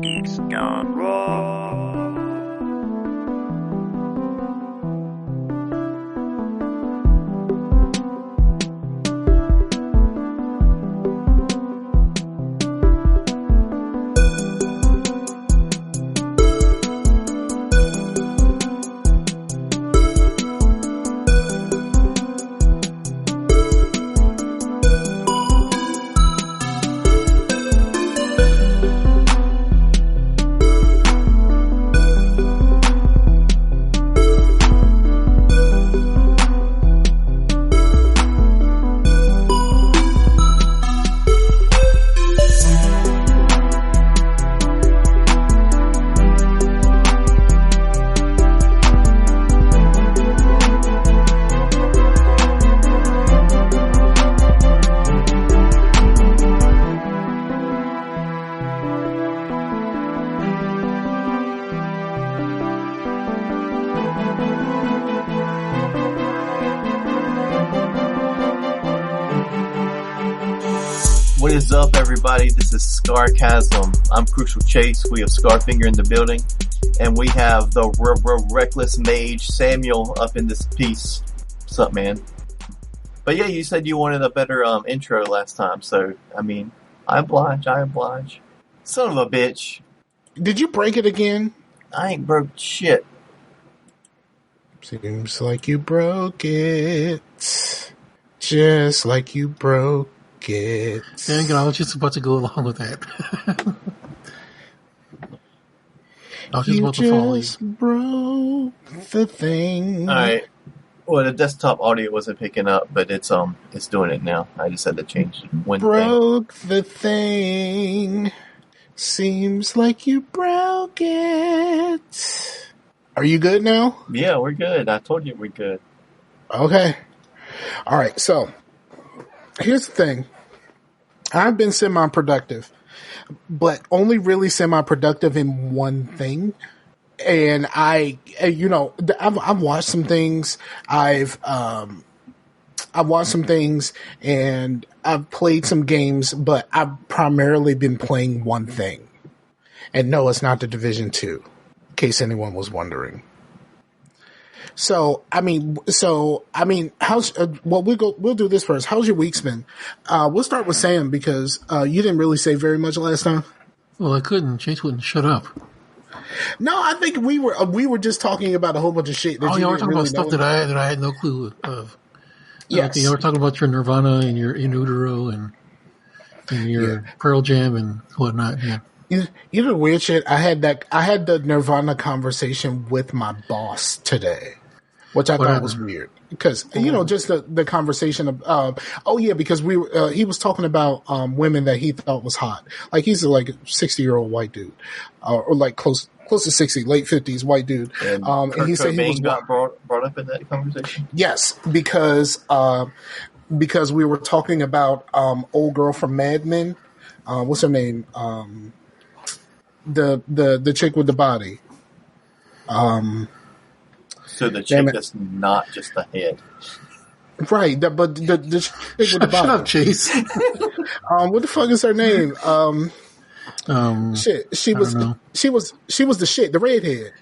Geeks Gone Raw. What is up, everybody? This is Scarcasm. I'm Crucial Chase. We have Scarfinger in the building, and we have the Reckless Mage Samuel up in this piece. What's up, man? But yeah, you said you wanted a better intro last time, so I mean, I oblige. Son of a bitch! Did you break it again? I ain't broke shit. Seems like you broke it, just like you broke it. Dang it, I was just about to go along with that. I was just about to follow you. Broke the thing. Alright. Well, the desktop audio wasn't picking up, but it's doing it now. I just had to change one thing. Broke the thing. Seems like you broke it. Are you good now? Yeah, we're good. I told you we're good. Okay. Alright, so here's the thing. I've been semi-productive, but only really semi-productive in one thing. And I've watched some things. I've watched some things and I've played some games, but I've primarily been playing one thing. And no, it's not the Division 2, in case anyone was wondering. So I mean, how's we'll do this first. How's your week been? We'll start with Sam because you didn't really say very much last time. Well, I couldn't. Chase wouldn't shut up. No, I think we were just talking about a whole bunch of shit. That you were talking about stuff that I had no clue of. Yes, you were talking about your Nirvana and your In Utero and your Pearl Jam and whatnot. Yeah. You know the weird shit? I had the Nirvana conversation with my boss today, which I thought was weird because just the conversation of because he was talking about women that he thought was hot. Like he's like a 60-year-old white dude, or like close to 60, late 50s white dude. And he said he was got brought up in that conversation. Yes, because we were talking about old girl from Mad Men. What's her name? The chick with the body. So the chick that's not just the head. Right, but the chick with the body. Shut up, Chase. What the fuck is her name? Shit. She was the shit, the redhead.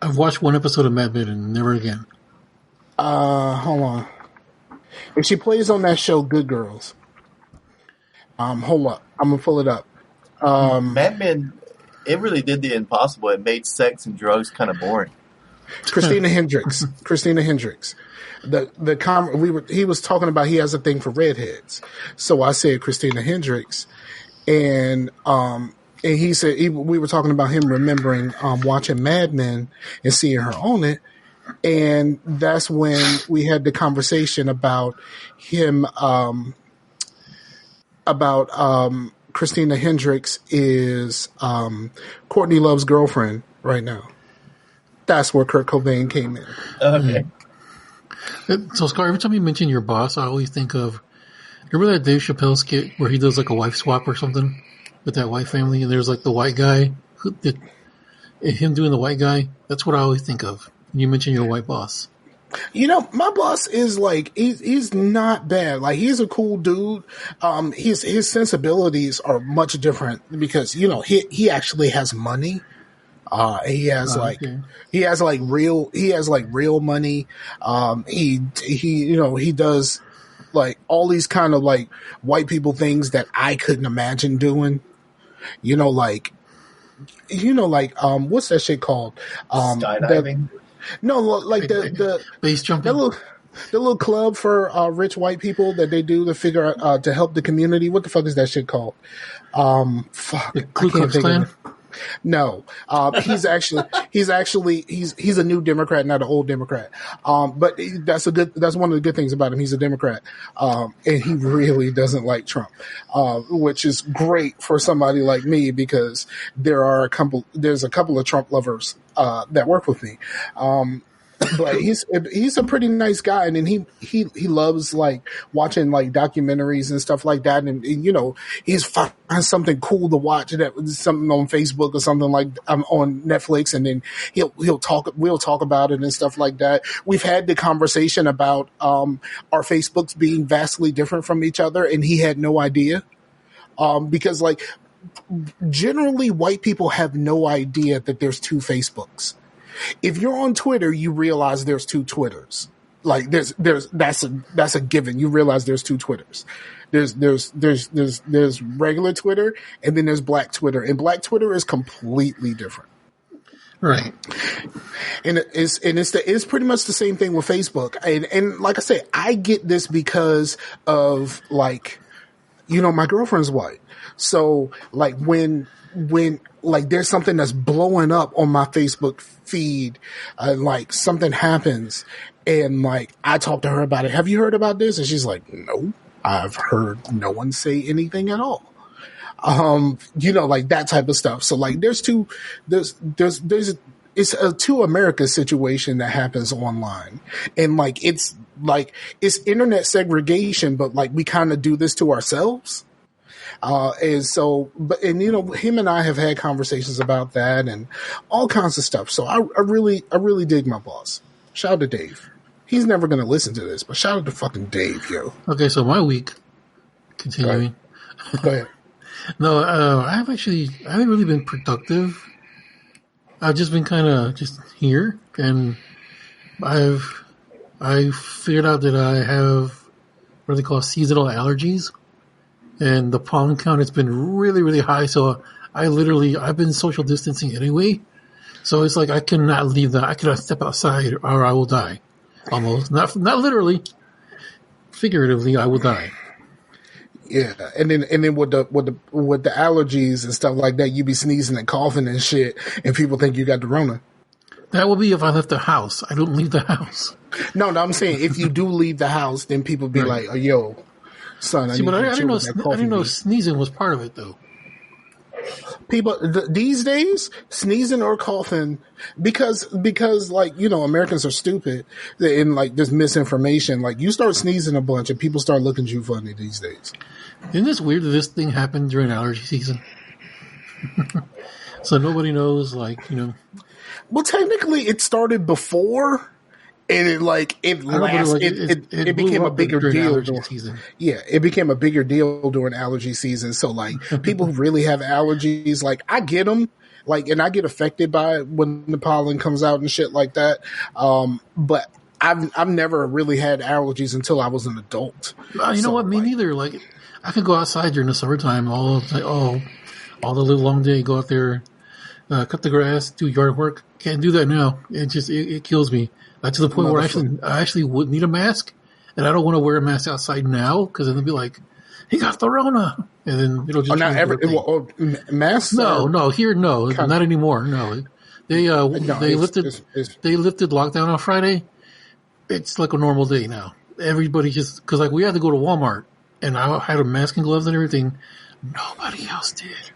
I've watched one episode of Mad Men and never again. Hold on. If she plays on that show, Good Girls. Hold up. I'm gonna pull it up. Mad Men, it really did the impossible. It made sex and drugs kind of boring. Christina Hendricks. He was talking about he has a thing for redheads. So I said Christina Hendricks, and he said we were talking about him remembering watching Mad Men and seeing her on it, and that's when we had the conversation about him Christina Hendricks is Courtney Love's girlfriend right now. That's where Kurt Cobain came in. Okay. So, Scar, every time you mention your boss, I always think of, remember that Dave Chappelle skit where he does like a wife swap or something with that white family, and there's like the white guy, him doing the white guy? That's what I always think of when you mention your white boss. My boss is like he's not bad. Like he's a cool dude. His sensibilities are much different because he actually has money. He has Okay. real money. He does like all these kind of like white people things that I couldn't imagine doing. What's that shit called? Skydiving. Like the base jumping. the little club for rich white people that they do to figure out to help the community. What the fuck is that shit called? Fuck, The Ku Klux Klan. No, he's a new Democrat, not an old Democrat. But that's one of the good things about him. He's a Democrat, and he really doesn't like Trump, which is great for somebody like me because there's a couple of Trump lovers that work with me. But he's a pretty nice guy, and then he loves like watching like documentaries and stuff like that, and he's finds something cool to watch, that something on Facebook or something like on Netflix, and then we'll talk about it and stuff like that. We've had the conversation about our Facebooks being vastly different from each other, and he had no idea because like generally white people have no idea that there's two Facebooks. If you're on Twitter, you realize there's two Twitters. Like that's a given. You realize there's two Twitters. There's regular Twitter, and then there's Black Twitter, and Black Twitter is completely different. Right. And it's pretty much the same thing with Facebook. And like I said, I get this because of like, my girlfriend's white. So like when like there's something that's blowing up on my Facebook feed, like something happens, and like I talk to her about it. Have you heard about this? And she's like, no, I've heard no one say anything at all. Like that type of stuff. So like there's it's a two America situation that happens online, and like it's internet segregation, but like we kind of do this to ourselves. Him and I have had conversations about that and all kinds of stuff. So I really dig my boss. Shout out to Dave. He's never going to listen to this, but shout out to fucking Dave, yo. Okay, so my week, continuing. Go ahead. No, I haven't really been productive. I've just been kind of just here, and I figured out that I have what they call seasonal allergies. And the pollen count has been really, really high. So I've been social distancing anyway. So it's like I cannot leave I cannot step outside or I will die. Almost. Not literally. Figuratively, I will die. Yeah. And then with the allergies and stuff like that, you be sneezing and coughing and shit, and people think you got the Rona. That will be if I left the house. I don't leave the house. No, I'm saying if you do leave the house, then people be like, oh, yo, son, I didn't know sneezing was part of it, though. People these days, sneezing or coughing, because like Americans are stupid and like there's misinformation. Like you start sneezing a bunch and people start looking at you funny these days. Isn't this weird that this thing happened during allergy season? So nobody knows, like Well, technically, it started before. And it became a bigger deal during season. Yeah, it became a bigger deal during allergy season. So like people who really have allergies, like I get them, like, and I get affected by it when the pollen comes out and shit like that. But I've never really had allergies until I was an adult. You know what? Me neither. Like I could go outside during the summertime all the little long day, go out there, cut the grass, do yard work. Can't do that now. It kills me. To the point where I actually would need a mask, and I don't want to wear a mask outside now because then they'll be like, "He got the Rona," and then it'll just. Masks? No, here, no, not anymore. No, they lifted lockdown on Friday. It's like a normal day now. Everybody just because like we had to go to Walmart, and I had a mask and gloves and everything. Nobody else did.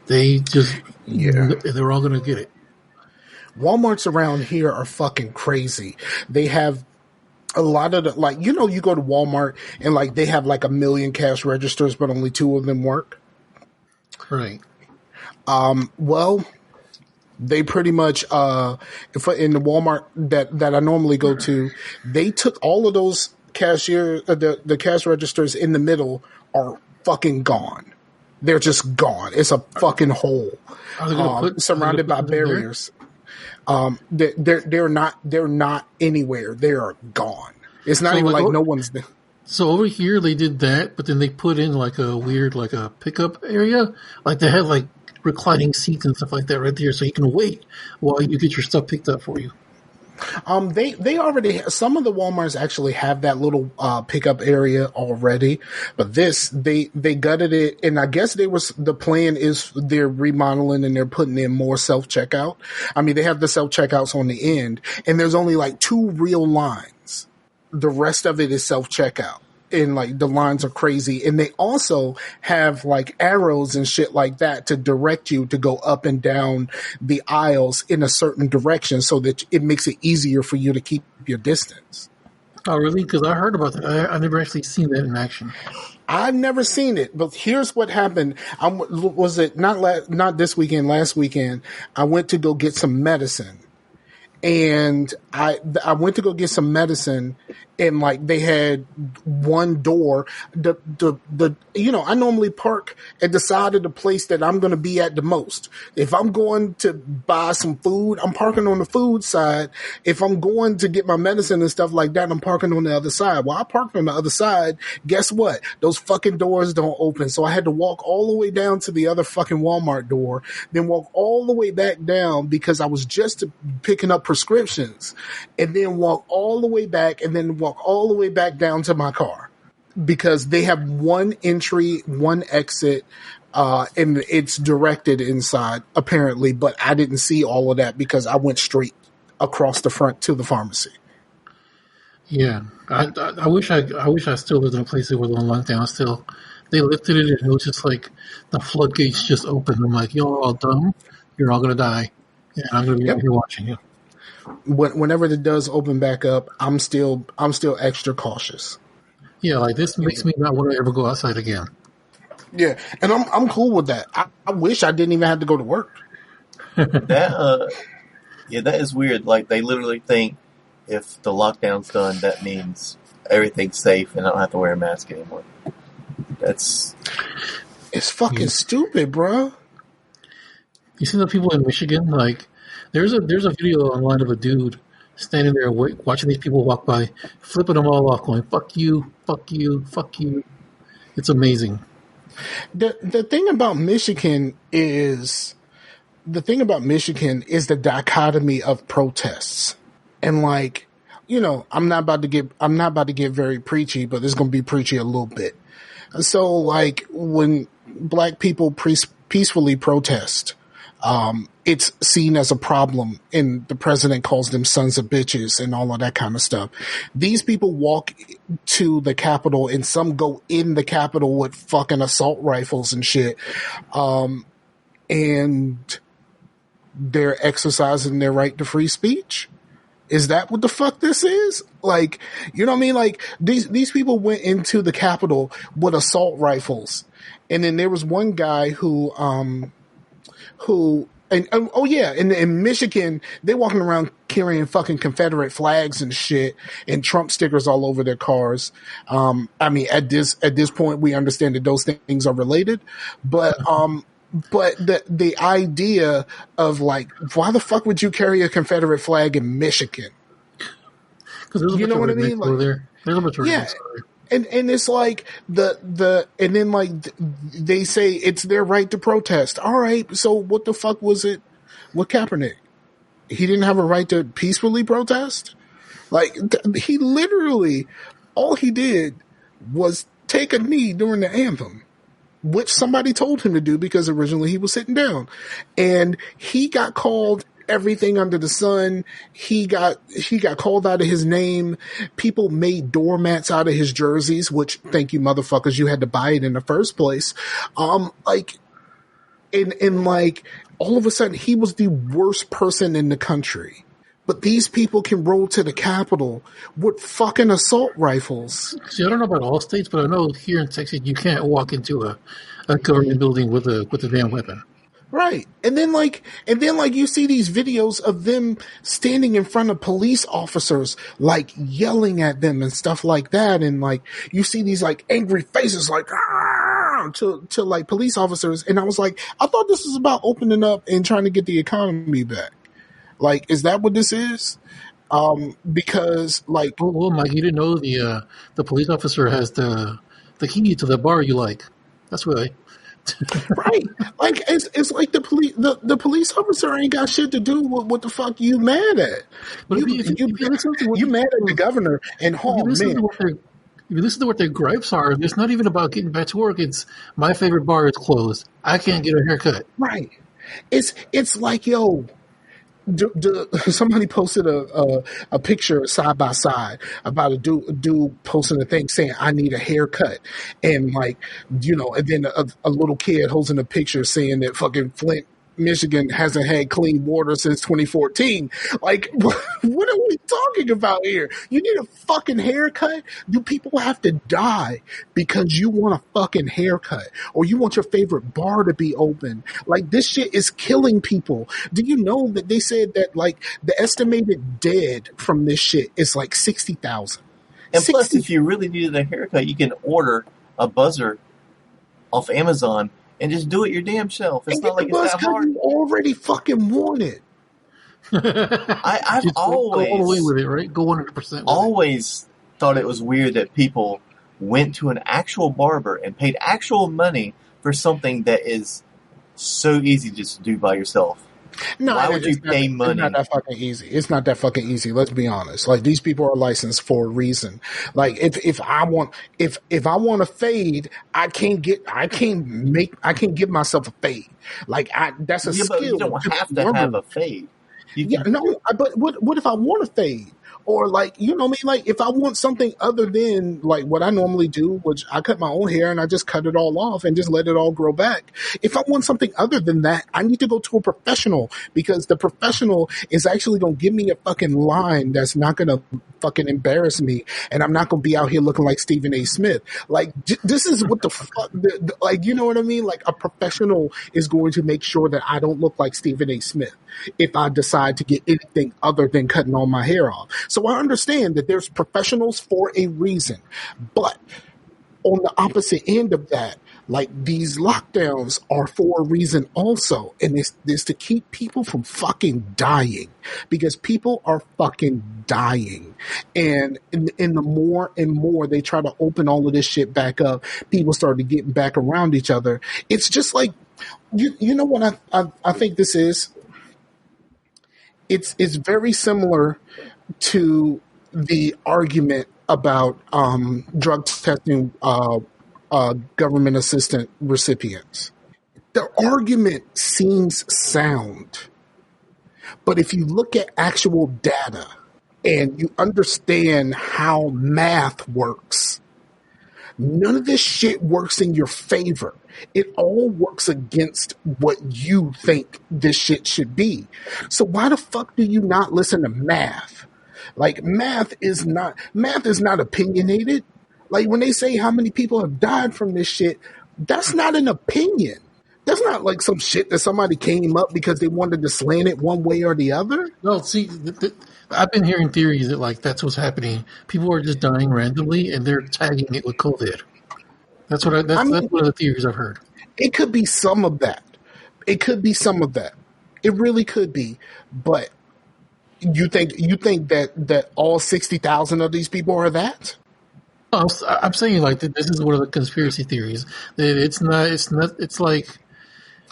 They just they're all gonna get it. Walmarts around here are fucking crazy. They have a lot of you go to Walmart and like they have like 1 million cash registers, but only 2 of them work. Right. Well, They pretty much, in the Walmart that I normally go to, they took all of those the cash registers in the middle are fucking gone. They're just gone. It's a fucking hole, surrounded by barriers. They're not anywhere. They are gone. It's not even like no one's there. So over here they did that, but then they put in like a weird, like a pickup area. Like they had like reclining seats and stuff like that right there, so you can wait while you get your stuff picked up for you. They already, some of the Walmarts actually have that little pickup area already, but they gutted it, and I guess the plan is they're remodeling and they're putting in more self-checkout. I mean, they have the self-checkouts on the end, and there's only like 2 real lines. The rest of it is self-checkout. And like the lines are crazy, and they also have like arrows and shit like that to direct you to go up and down the aisles in a certain direction, so that it makes it easier for you to keep your distance. Oh, really? Because I heard about that. I've never actually seen that in action. I've never seen it, but here's what happened. Was it not this weekend? Last weekend, I went to go get some medicine. And I went to go get some medicine, and like they had one door. I normally park at the side of the place that I'm going to be at the most. If I'm going to buy some food, I'm parking on the food side. If I'm going to get my medicine and stuff like that, I'm parking on the other side. Well, I parked on the other side. Guess what? Those fucking doors don't open. So I had to walk all the way down to the other fucking Walmart door, then walk all the way back down because I was just picking up prescriptions, and then walk all the way back, and then walk all the way back down to my car, because they have one entry, one exit, and it's directed inside apparently, but I didn't see all of that because I went straight across the front to the pharmacy. Yeah, I wish I still lived in a place that was on lockdown still. They lifted it, and it was just like the floodgates just opened. I'm like, y'all all dumb. You're all gonna die, and I'm gonna be out here watching you. Whenever it does open back up, I'm still extra cautious. Yeah, like this makes me not want to ever go outside again. Yeah, and I'm cool with that. I wish I didn't even have to go to work. That is weird. Like they literally think if the lockdown's done, that means everything's safe and I don't have to wear a mask anymore. It's fucking stupid, bro. You see the people in Michigan, like. There's a video online of a dude standing there watching these people walk by, flipping them all off, going, fuck you, fuck you, fuck you. It's amazing. The thing about Michigan is the dichotomy of protests. And like, I'm not about to get very preachy, but it's going to be preachy a little bit. So like when black people peacefully protest, it's seen as a problem, and the president calls them sons of bitches and all of that kind of stuff. These people walk to the Capitol, and some go in the Capitol with fucking assault rifles and shit. And they're exercising their right to free speech. Is that what the fuck this is? Like, you know what I mean? Like these people went into the Capitol with assault rifles. And then there was one guy who in Michigan, they walking around carrying fucking Confederate flags and shit and Trump stickers all over their cars. I mean, at this point, we understand that those things are related, but the idea of like, why the fuck would you carry a Confederate flag in Michigan? Because you know what I mean? Like, there's a bunch of yeah. And it's like and then like they say it's their right to protest. All right. So what the fuck was it with Kaepernick? He didn't have a right to peacefully protest? Like he literally, all he did was take a knee during the anthem, which somebody told him to do because originally he was sitting down, and he got called everything under the sun. He got called out of his name. People made doormats out of his jerseys, which, thank you motherfuckers, you had to buy it in the first place. Like all of a sudden he was the worst person in the country. But these people can roll to the Capitol with fucking assault rifles. See, I don't know about all states, but I know here in Texas you can't walk into a government building with a damn weapon. Right. And then you see these videos of them standing in front of police officers, like yelling at them and stuff like that. And like, you see these like angry faces, like, to like police officers. And I was like, I thought this was about opening up and trying to get the economy back. Like, is that what this is? Because like, Well, Mike, you didn't know the police officer has the key to the bar you like. That's why. right. Like, it's like the police officer ain't got shit to do with what the fuck you mad at. But You if you listen to what you mad at the governor and if you oh listen man. to what their if you listen to what their gripes are, it's not even about getting back to work. It's my favorite bar is closed. I can't get a haircut. Right. It's like, yo, somebody posted a picture side by side about a dude posting a thing saying, I need a haircut. And like, and then a little kid holding a picture saying that fucking Flint, Michigan hasn't had clean water since 2014. Like, what are we talking about here? You need a fucking haircut? Do people have to die because you want a fucking haircut or you want your favorite bar to be open? Like, this shit is killing people. Do you know that they said that like the estimated dead from this shit is like 60,000? And plus, if you really needed a haircut, you can order a buzzer off Amazon and just do it your damn self. It's not like it's that hard. You already fucking want it. I've Just always go all the way with it, right? Go 100%. Always thought it was weird that people went to an actual barber and paid actual money for something that is so easy just to do by yourself. No, why would you pay money? It's not that fucking easy. It's not that fucking easy. Let's be honest. Like, these people are licensed for a reason. Like, if I want a fade, I can't give myself a fade. Like, that's a skill. But you don't have to have a fade. But what if I want a fade? Or like, you know what I mean? Like, if I want something other than like what I normally do, which I cut my own hair and I just cut it all off and just let it all grow back. If I want something other than that, I need to go to a professional because the professional is actually going to give me a fucking line that's not going to fucking embarrass me. And I'm not going to be out here looking like Stephen A. Smith. Like, this is what the fuck, like, you know what I mean? Like, a professional is going to make sure that I don't look like Stephen A. Smith if I decide to get anything other than cutting all my hair off. So I understand that there's professionals for a reason, but on the opposite end of that, like, these lockdowns are for a reason also, and it's to keep people from fucking dying, because people are fucking dying, and the more and more they try to open all of this shit back up, people started getting back around each other. It's just like, you know what I think this is? It's very similar to the argument about drug testing government assistant recipients. The argument seems sound, but if you look at actual data and you understand how math works, none of this shit works in your favor. It all works against what you think this shit should be. So why the fuck do you not listen to math? Like, math is not opinionated. Like, when they say how many people have died from this shit, that's not an opinion. That's not like some shit that somebody came up because they wanted to slant it one way or the other. No, see, I've been hearing theories that like that's what's happening. People are just dying randomly, and they're tagging it with COVID. That's one of the theories I've heard. It could be some of that. It really could be. But you think that all 60,000 of these people are that? No, I'm saying like this is one of the conspiracy theories. It's like it's like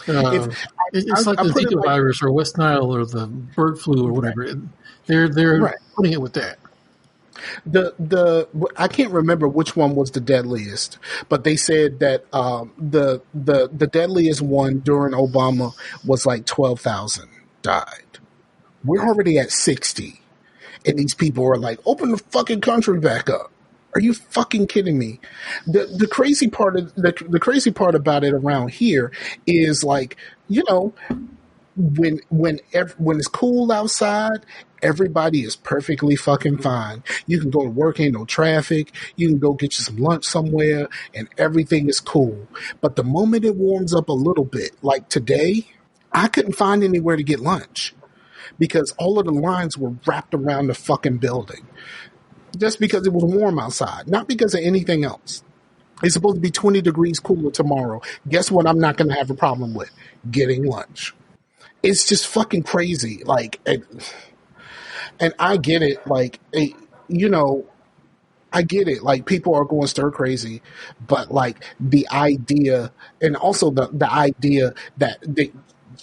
the Zika virus or West Nile or the bird flu or whatever. They're right. Putting it with that. I can't remember which one was the deadliest, but they said that the deadliest one during Obama was like 12,000 died. We're already at 60, and these people are like, open the fucking country back up. Are you fucking kidding me? The crazy part about it around here is like, you know, when it's cool outside, everybody is perfectly fucking fine. You can go to work, ain't no traffic. You can go get you some lunch somewhere, and everything is cool. But the moment it warms up a little bit, like today, I couldn't find anywhere to get lunch because all of the lines were wrapped around the fucking building. Just because it was warm outside, not because of anything else. It's supposed to be 20 degrees cooler tomorrow. Guess what I'm not going to have a problem with? Getting lunch. It's just fucking crazy. Like, and I get it. Like, you know, I get it. Like, people are going stir crazy, but like the idea, and also the idea that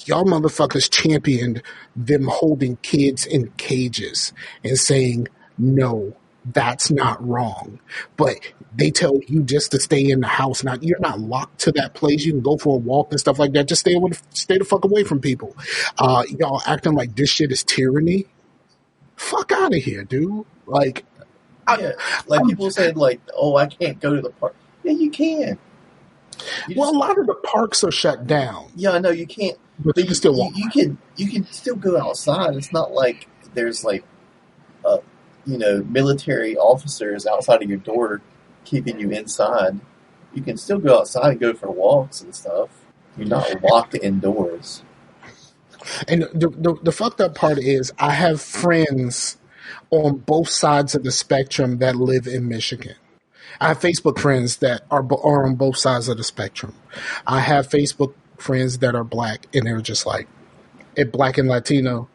y'all motherfuckers championed them holding kids in cages and saying, no, that's not wrong. But they tell you just to stay in the house. You're not locked to that place. You can go for a walk and stuff like that. Just stay the fuck away from people. Y'all acting like this shit is tyranny. Fuck out of here, dude. Like, people said, like, oh, I can't go to the park. Yeah, you can. A lot of the parks are shut down. Yeah, I know you can't. But you can still walk. You can still go outside. It's not like there's like, military officers outside of your door keeping you inside. You can still go outside and go for walks and stuff. You're not locked indoors. And the fucked up part is I have friends on both sides of the spectrum that live in Michigan. I have Facebook friends that are on both sides of the spectrum. I have Facebook friends that are black, and they're just like, black and Latino,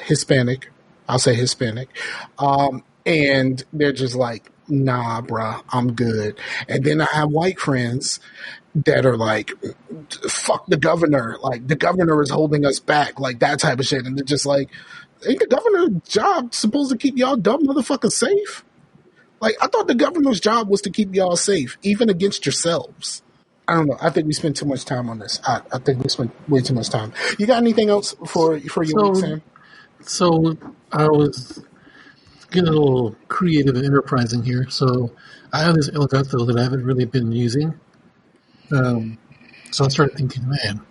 Hispanic. I'll say Hispanic. And they're just like, nah, bruh, I'm good. And then I have white friends that are like, fuck the governor. Like, the governor is holding us back. Like, that type of shit. And they're just like, ain't the governor's job supposed to keep y'all dumb motherfuckers safe? Like, I thought the governor's job was to keep y'all safe, even against yourselves. I don't know. I think we spent too much time on this. I think we spent way too much time. You got anything else for your week, Sam? So I was getting a little creative and enterprising here. So I have this Elgato that I haven't really been using. So I started thinking, man,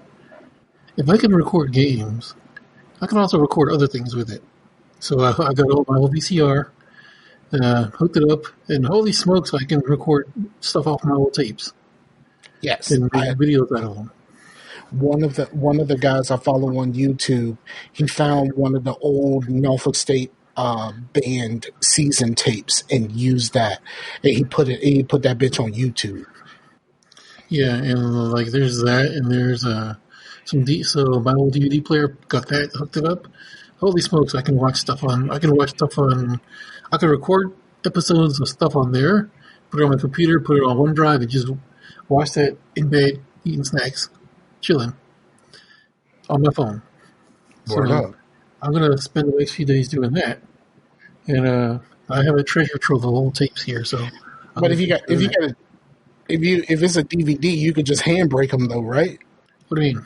if I can record games, I can also record other things with it. So I got my old VCR, hooked it up, and holy smokes, I can record stuff off my old tapes. Yes, and make videos out of them. One of the guys I follow on YouTube, he found one of the old Norfolk State band season tapes and used that, and he put that bitch on YouTube. Yeah, and like there's that, and there's so my old DVD player got that, hooked it up. Holy smokes, I can record episodes of stuff on there, put it on my computer, put it on OneDrive, and just watch that in bed, eating snacks, chilling on my phone. So I'm gonna spend the next few days doing that, and I have a treasure trove of old tapes here. So, but if it's a DVD, you could just handbrake them though, right? What do you mean?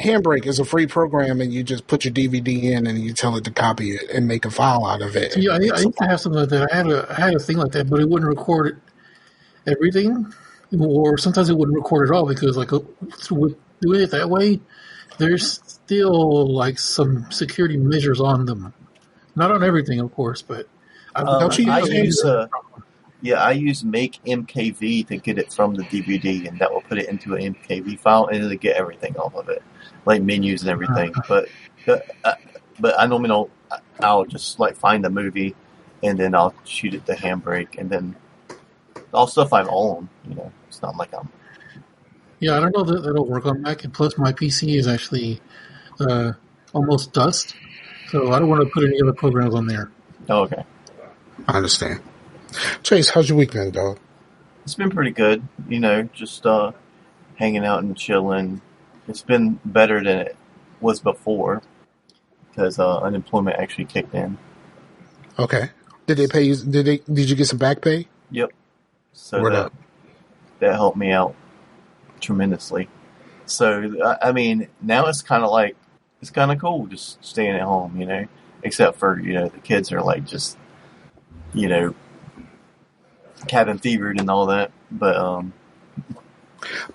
Handbrake is a free program, and you just put your DVD in, and you tell it to copy it and make a file out of it. So, yeah, I used to have something like that. I had a thing like that, but it wouldn't record everything, or sometimes it wouldn't record at all because, like, doing it that way, there's still like some security measures on them. Not on everything, of course, but I use Make MKV to get it from the DVD, and that will put it into an MKV file, and it'll get everything off of it, like menus and everything. But I normally don't. I'll just like find the movie, and then I'll shoot it to Handbrake, and then all stuff I own. It's not like I'm. Yeah, I don't know that that'll work on Mac, and plus my PC is actually almost dust, so I don't want to put any other programs on there. Oh, okay. I understand. Chase, how's your week been, dog? It's been pretty good. Just hanging out and chilling. It's been better than it was before because unemployment actually kicked in. Okay. Did they pay you? Did you get some back pay? Yep. So that helped me out tremendously. So I mean, now it's kind of cool just staying at home, except for the kids are like just cabin fevered and all that, but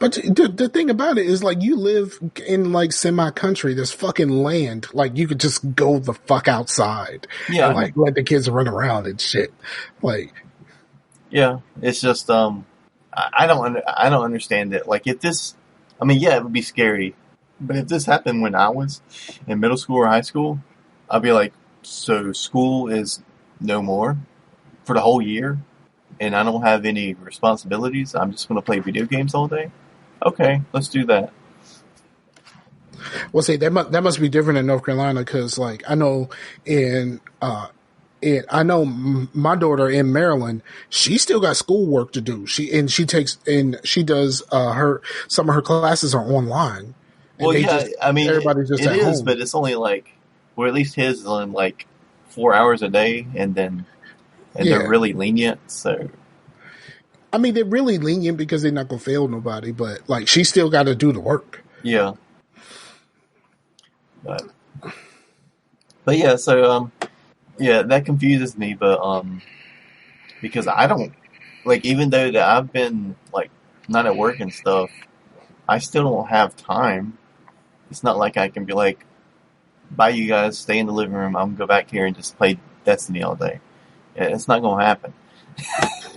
the thing about it is, like, you live in like semi-country. There's fucking land. Like, you could just go the fuck outside. Yeah, and, like, let the kids run around and shit. Like, yeah, it's just I don't understand it. Like, if this I mean, yeah, it would be scary. But if this happened when I was in middle school or high school, I'd be like, so school is no more for the whole year, and I don't have any responsibilities. I'm just going to play video games all day. Okay, let's do that. Well, see, that must be different in North Carolina because, like, I know my daughter in Maryland, she still got schoolwork to do. She does some of her classes are online. Well, yeah, I mean, everybody's just it at is, home. but it's only like, or at least his is only like 4 hours a day, and they're really lenient. So, I mean, they're really lenient because they're not gonna fail nobody, but like she still got to do the work. Yeah. But yeah, so yeah, that confuses me, but because I don't like, even though that I've been like not at work and stuff, I still don't have time. It's not like I can be like, bye you guys, stay in the living room, I'm gonna go back here and just play Destiny all day. It's not gonna happen.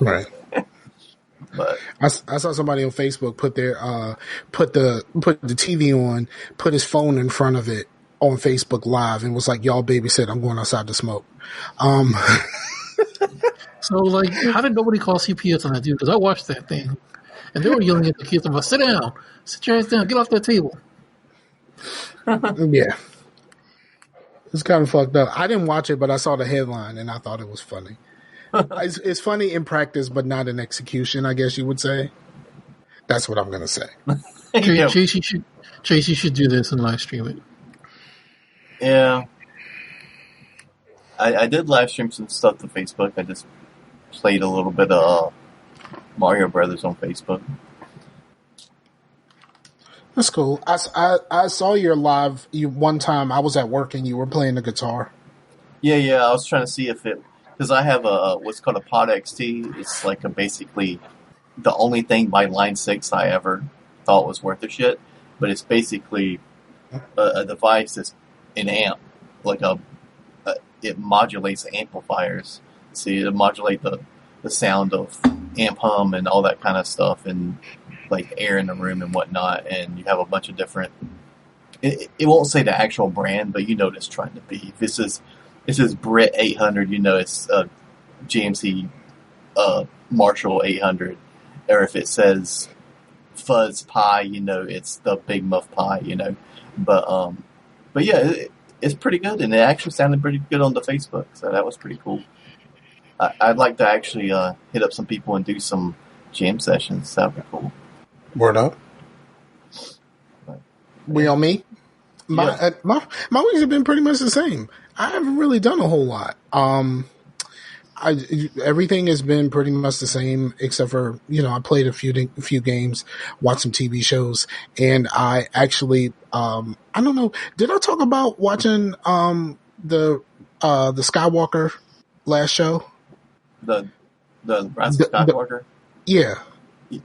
Right. But I saw somebody on Facebook put the TV on, put his phone in front of it on Facebook Live, and was like, "Y'all babysit. I'm going outside to smoke." So, like, how did nobody call CPS on that dude? Because I watched that thing, and they were yelling at the kids about, "Sit down, sit your ass down, get off that table." Yeah, it's kind of fucked up. I didn't watch it, but I saw the headline and I thought it was funny. It's funny in practice, but not in execution, I guess you would say. That's what I'm going to say. yeah. Chase, you should do this and live stream it. Yeah. I did live stream some stuff to Facebook. I just played a little bit of Mario Brothers on Facebook. That's cool. I saw your live one time. I was at work and you were playing the guitar. Yeah. I was trying to see if it, because I have what's called a Pod XT. It's like basically the only thing by Line 6 I ever thought was worth a shit. But it's basically a device that's an amp, like it modulates amplifiers. So you modulate the sound of amp hum and all that kind of stuff, and like air in the room and whatnot. And you have a bunch of different. It won't say the actual brand, but you know what it's trying to be. This is Brit 800. You know it's GMC Marshall 800. Or if it says Fuzz Pie, you know it's the Big Muff Pie. You know, but yeah, it's pretty good, and it actually sounded pretty good on the Facebook. So that was pretty cool. I'd like to actually hit up some people and do some jam sessions. That'd be cool. Word up. We on me? My weeks have been pretty much the same. I haven't really done a whole lot. Everything has been pretty much the same, except for, I played a few games, watched some TV shows, and I actually, I don't know, did I talk about watching the Skywalker last show? The Rise of Skywalker? Yeah.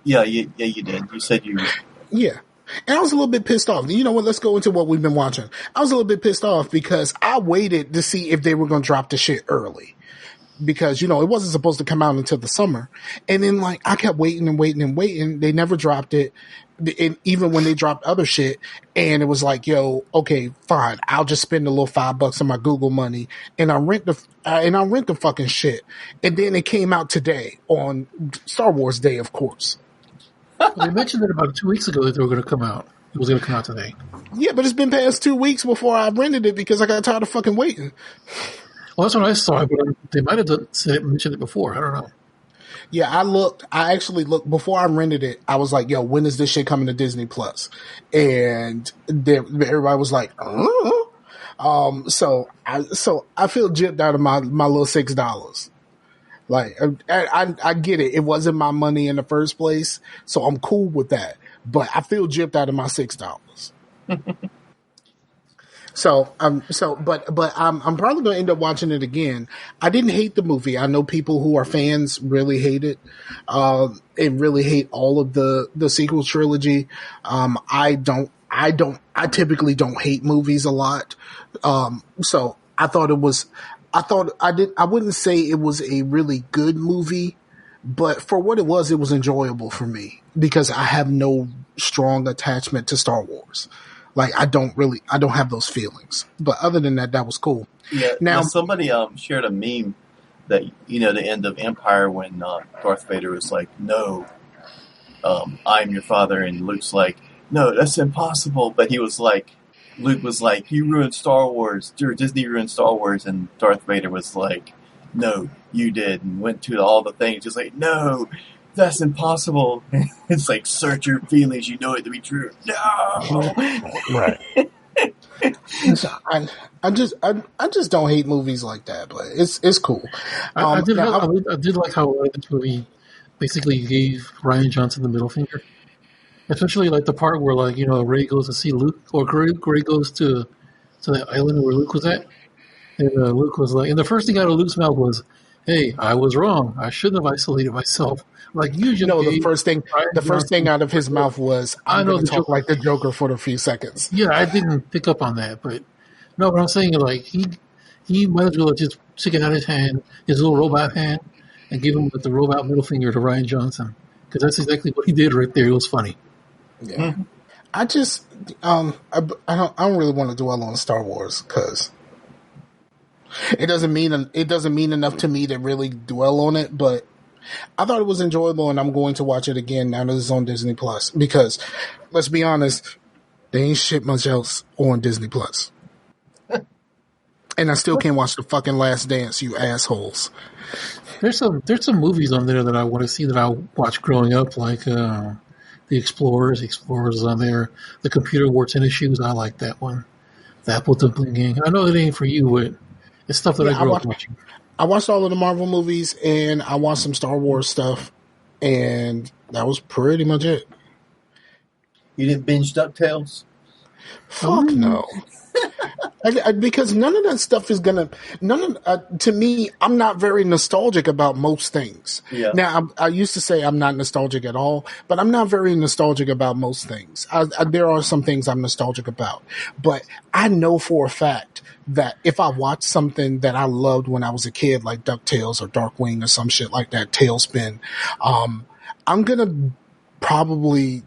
Yeah, you did. You said you... Yeah. And I was a little bit pissed off. You know what? Let's go into what we've been watching. I was a little bit pissed off because I waited to see if they were going to drop the shit early. Because, it wasn't supposed to come out until the summer. And then, I kept waiting and waiting and waiting. They never dropped it. And even when they dropped other shit, and it was like, yo, okay, fine. I'll just spend a little $5 on my Google money, and I rent the fucking shit. And then it came out today on Star Wars Day, of course. They mentioned it about 2 weeks ago that they were going to come out. It was going to come out today. Yeah, but it's been past 2 weeks before I rented it because I got tired of fucking waiting. Well, that's what I saw, but they might have mentioned it before. I don't know. Yeah, I actually looked before I rented it. I was like, yo, when is this shit coming to Disney Plus? And everybody was like, so I feel gypped out of my little $6. Like, I get it. It wasn't my money in the first place, so I'm cool with that. But I feel gypped out of my $6. But I'm probably going to end up watching it again. I didn't hate the movie. I know people who are fans really hate it, and really hate all of the sequel trilogy. I typically don't hate movies a lot. So I wouldn't say it was a really good movie, but for what it was enjoyable for me. because I have no strong attachment to Star Wars. Like, I don't have those feelings. But other than that, that was cool. Yeah. Now, somebody shared a meme that, the end of Empire when Darth Vader was like, "No, I'm your father," and Luke's like, "No, that's impossible." But Luke was like, "You ruined Star Wars. Disney ruined Star Wars," and Darth Vader was like, "No, you did," and went to all the things, just like, "No, that's impossible." It's like, search your feelings, you know it to be true. No, right. I just don't hate movies like that, but it's cool. I did like how this movie basically gave Ryan Johnson the middle finger, especially like the part where Ray goes to see Luke, or Ray goes to that island where Luke was at, and Luke was like, and the first thing out of Luke's mouth was, "Hey, I was wrong. I shouldn't have isolated myself." Like, you just the first thing out of his mouth was, "I'm going to talk like the Joker for a few seconds." Yeah, I didn't pick up on that, but no, what I'm saying is, like, he might as well just stick it out his hand, his little robot hand, and give him the robot middle finger to Ryan Johnson, because that's exactly what he did right there. It was funny. Yeah, I just I don't really want to dwell on Star Wars because it doesn't mean enough to me to really dwell on it, but I thought it was enjoyable, and I'm going to watch it again now that it's on Disney Plus. Because, let's be honest, there ain't shit much else on Disney Plus, and I still can't watch the fucking Last Dance, you assholes. There's some movies on there that I want to see that I watched growing up, like The Explorers. The Explorers is on there. The Computer Wore Tennis Shoes. I like that one. The Apple Dumpling Gang. I know it ain't for you, but it's stuff that I grew up watching. I watched all of the Marvel movies, and I watched some Star Wars stuff, and that was pretty much it. You didn't binge DuckTales? Fuck no. Because none of that stuff is gonna. To me, I'm not very nostalgic about most things. Yeah. Now, I used to say I'm not nostalgic at all, but I'm not very nostalgic about most things. There are some things I'm nostalgic about, but I know for a fact that if I watch something that I loved when I was a kid, like DuckTales or Darkwing or some shit like that, Tailspin, I'm gonna probably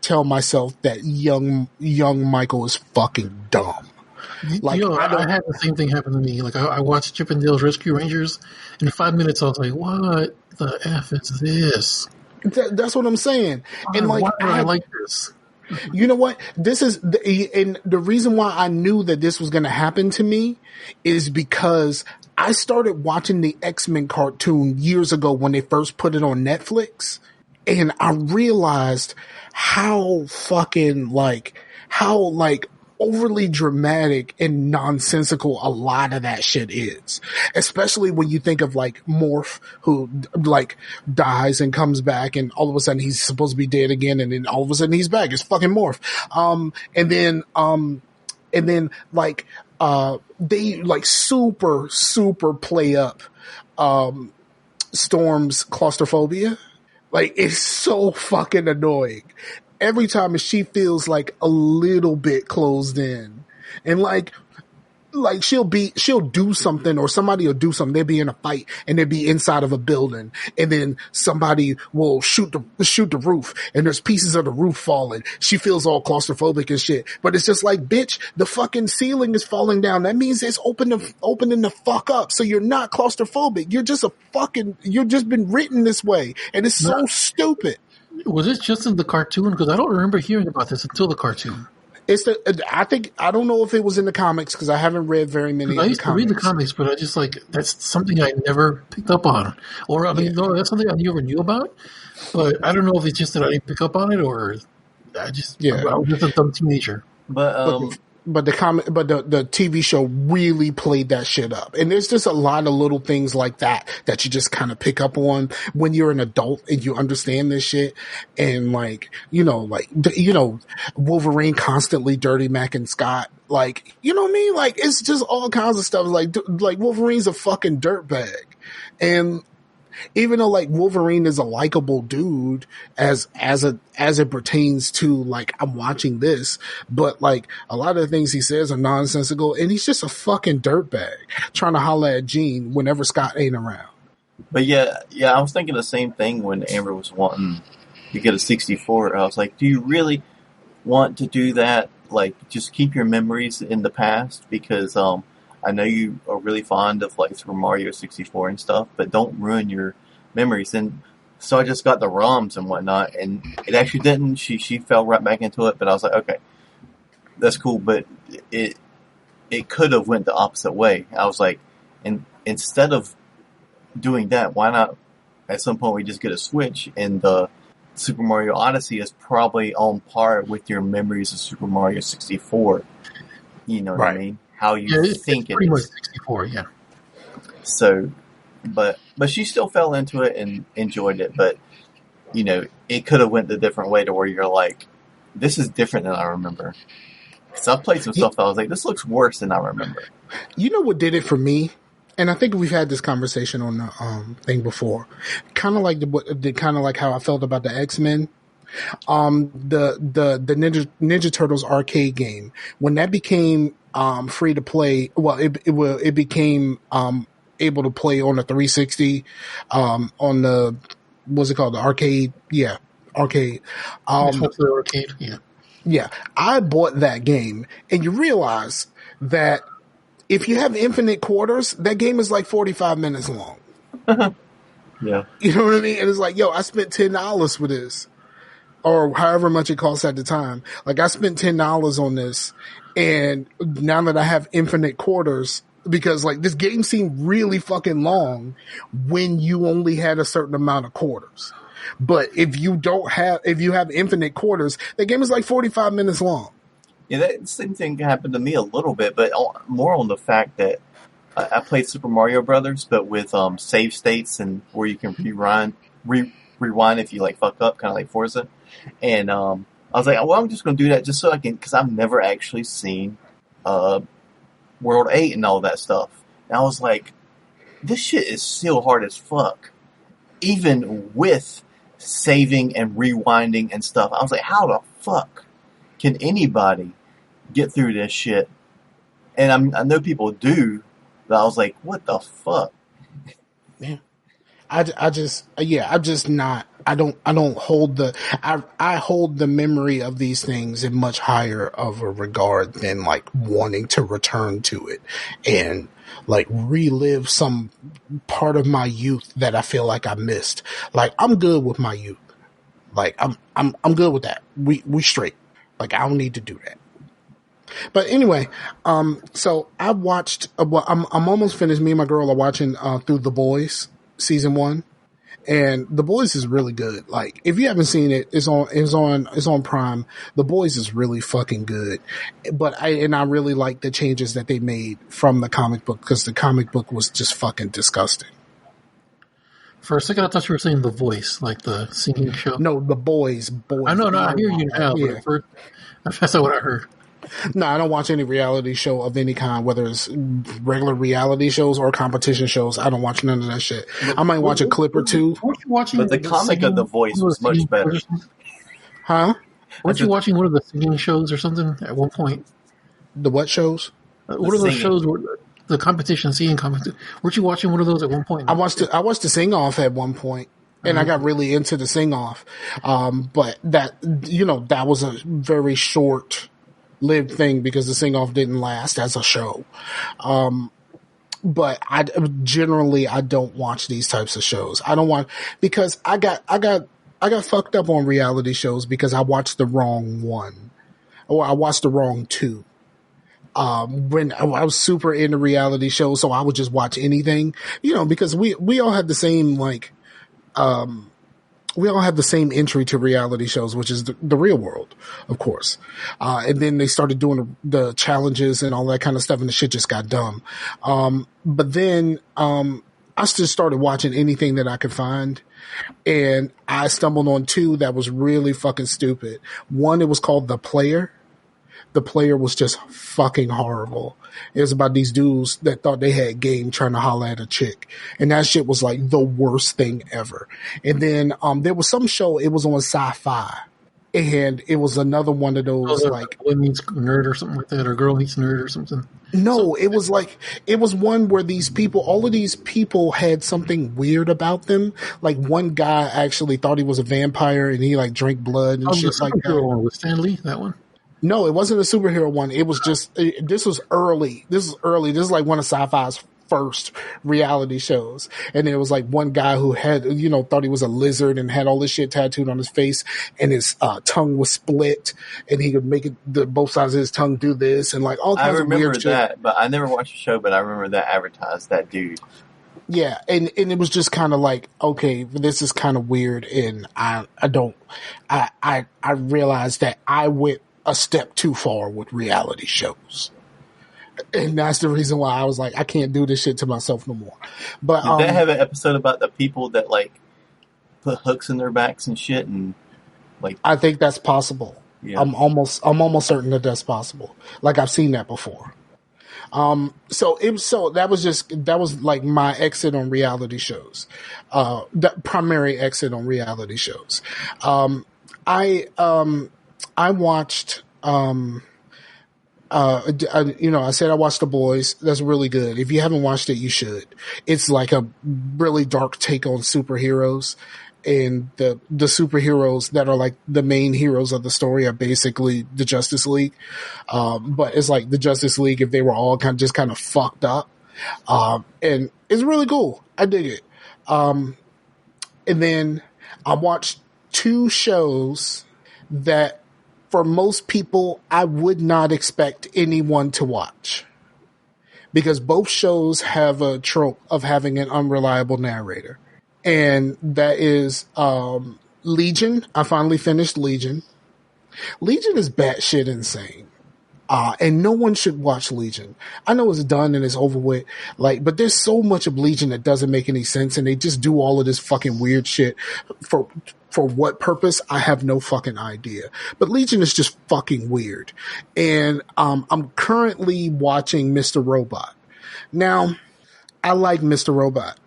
tell myself that young Michael is fucking dumb. Like, I had the same thing happen to me. Like, I watched Chip and Dale's Rescue Rangers. In 5 minutes, I was like, "What the F is this?" That's what I'm saying. And why do I like this? You know what? This is and the reason why I knew that this was going to happen to me is because I started watching the X-Men cartoon years ago when they first put it on Netflix, and I realized how overly dramatic and nonsensical a lot of that shit is. Especially when you think of like Morph, who like dies and comes back, and all of a sudden he's supposed to be dead again, and then all of a sudden he's back. It's fucking Morph. And then they like super play up Storm's claustrophobia. Like, it's so fucking annoying. Every time she feels like a little bit closed in, and like she'll do something, or somebody will do something. They'll be in a fight and they'll be inside of a building, and then somebody will shoot the roof, and there's pieces of the roof falling. She feels all claustrophobic and shit, but it's just like, bitch, the fucking ceiling is falling down. That means it's opening the fuck up. So you're not claustrophobic. You're just been written this way, and it's so stupid. Was it just in the cartoon? Because I don't remember hearing about this until the cartoon. I don't know if it was in the comics, because I haven't read very many of the comics. I used to read the comics, but I just that's something I never picked up on. Or, no, that's something I never knew about, but I don't know if it's just that I didn't pick up on it, or I was just a dumb teenager. But the TV show really played that shit up. And there's just a lot of little things like that you just kind of pick up on when you're an adult and you understand this shit. And Wolverine constantly dirty macking Scott. Like, you know what I mean? Like, it's just all kinds of stuff. Like Wolverine's a fucking dirtbag. And even though like Wolverine is a likable dude as it pertains to like, I'm watching this, but like a lot of the things he says are nonsensical, and he's just a fucking dirtbag trying to holler at Jean whenever Scott ain't around. But yeah, I was thinking the same thing when Amber was wanting, to get a 64. I was like, do you really want to do that? Like, just keep your memories in the past, because I know you are really fond of like Super Mario 64 and stuff, but don't ruin your memories. And so I just got the ROMs and whatnot, and it actually didn't. She fell right back into it, but I was like, okay, that's cool, but it could have went the opposite way. I was like, and instead of doing that, why not at some point we just get a Switch, and the Super Mario Odyssey is probably on par with your memories of Super Mario 64. You know what I mean? How you think it's pretty much is. 64, yeah. So, but she still fell into it and enjoyed it, but, you know, it could have went the different way to where you're like, this is different than I remember. So I played some stuff that I was like, this looks worse than I remember. You know what did it for me? And I think we've had this conversation on the thing before. Kind of like kind of like how I felt about the X-Men. The Ninja Turtles arcade game, when that became free to play, well, it became able to play on the 360, on the, what's it called, the arcade? Yeah, arcade. The arcade, yeah. Yeah, I bought that game, and you realize that if you have infinite quarters, that game is like 45 minutes long. Yeah. You know what I mean? And it's like, yo, I spent $10 for this, or however much it cost at the time. Like, I spent $10 on this, and now that I have infinite quarters, because like this game seemed really fucking long when you only had a certain amount of quarters. But if you have infinite quarters, the game is like 45 minutes long. Yeah, that same thing happened to me a little bit, but more on the fact that I played Super Mario Brothers, but with save states and where you can rewind if you like fuck up, kind of like Forza. And I was like, well, I'm just going to do that just so I can, because I've never actually seen World 8 and all that stuff. And I was like, this shit is still hard as fuck, even with saving and rewinding and stuff. I was like, how the fuck can anybody get through this shit? And I know people do, but I was like, what the fuck? Yeah. I hold the memory of these things in much higher of a regard than like wanting to return to it and like relive some part of my youth that I feel like I missed. Like, I'm good with my youth. Like, I'm good with that. We straight. Like, I don't need to do that. But anyway, so I watched, I'm almost finished. Me and my girl are watching, through The Boys season 1. And The Boys is really good. Like, if you haven't seen it, it's on Prime. The Boys is really fucking good. But I really like the changes that they made from the comic book, because the comic book was just fucking disgusting. For a second, I thought you were saying The Voice, like the singing show. No, The Boys. I know, I hear you now. Yeah. But first, that's not what I heard. No, I don't watch any reality show of any kind, whether it's regular reality shows or competition shows. I don't watch none of that shit. I might watch a clip or two. Weren't you watching But the comic of The Voice was much better. Huh? Weren't you watching one of the singing shows or something at one point? The what shows? What are those shows where the competition, singing competition? Weren't you watching one of those at one point? I watched the sing off at one point, and I got really into the sing off. But that was a very short lived thing because the sing off didn't last as a show. But I don't watch these types of shows. I don't want, because I got fucked up on reality shows because I watched the wrong one, or I watched the wrong two. When I was super into reality shows, so I would just watch anything, because we all have the same, we all have the same entry to reality shows, which is the real world, of course. And then they started doing the challenges and all that kind of stuff, and the shit just got dumb. But then, I just started watching anything that I could find, and I stumbled on two that was really fucking stupid. One, it was called The Player. The Player was just fucking horrible. It was about these dudes that thought they had game trying to holler at a chick. And that shit was like the worst thing ever. And then, there was some show, it was on Sci-Fi. and it was another one of those like boy meets nerd or something like that, or girl meets nerd or something. no, it was like it was one where all of these people had something weird about them. Like one guy actually thought he was a vampire and he like drank blood and shit like that. One with Stan Lee, that one. No, it wasn't a superhero one. It was just this was early. This is like one of sci-fi's first reality shows. And there was like one guy who had, thought he was a lizard and had all this shit tattooed on his face, and his tongue was split, and he could make both sides of his tongue do this, and like all kinds of weird shit. I remember that, but I never watched the show, but I remember that advertised, that dude. Yeah, and it was just kind of like, okay, this is kind of weird, and I realized that I went a step too far with reality shows. And that's the reason why I was like, I can't do this shit to myself no more. But did they have an episode about the people that like put hooks in their backs and shit, and like? I think that's possible. Yeah. I'm almost certain that that's possible. Like I've seen that before. So that was like my exit on reality shows. The primary exit on reality shows. I watched. I said I watched The Boys. That's really good. If you haven't watched it, you should. It's like a really dark take on superheroes, and the superheroes that are like the main heroes of the story are basically the Justice League. But it's like the Justice League if they were all kind of fucked up. And it's really cool. I dig it. And then I watched 2 shows that for most people, I would not expect anyone to watch, because both shows have a trope of having an unreliable narrator. And that is Legion. I finally finished Legion. Legion is batshit insane. And no one should watch Legion. I know it's done and it's over with, but there's so much of Legion that doesn't make any sense, and they just do all of this fucking weird shit for what purpose? I have no fucking idea. But Legion is just fucking weird. And I'm currently watching Mr. Robot. Now, I like Mr. Robot,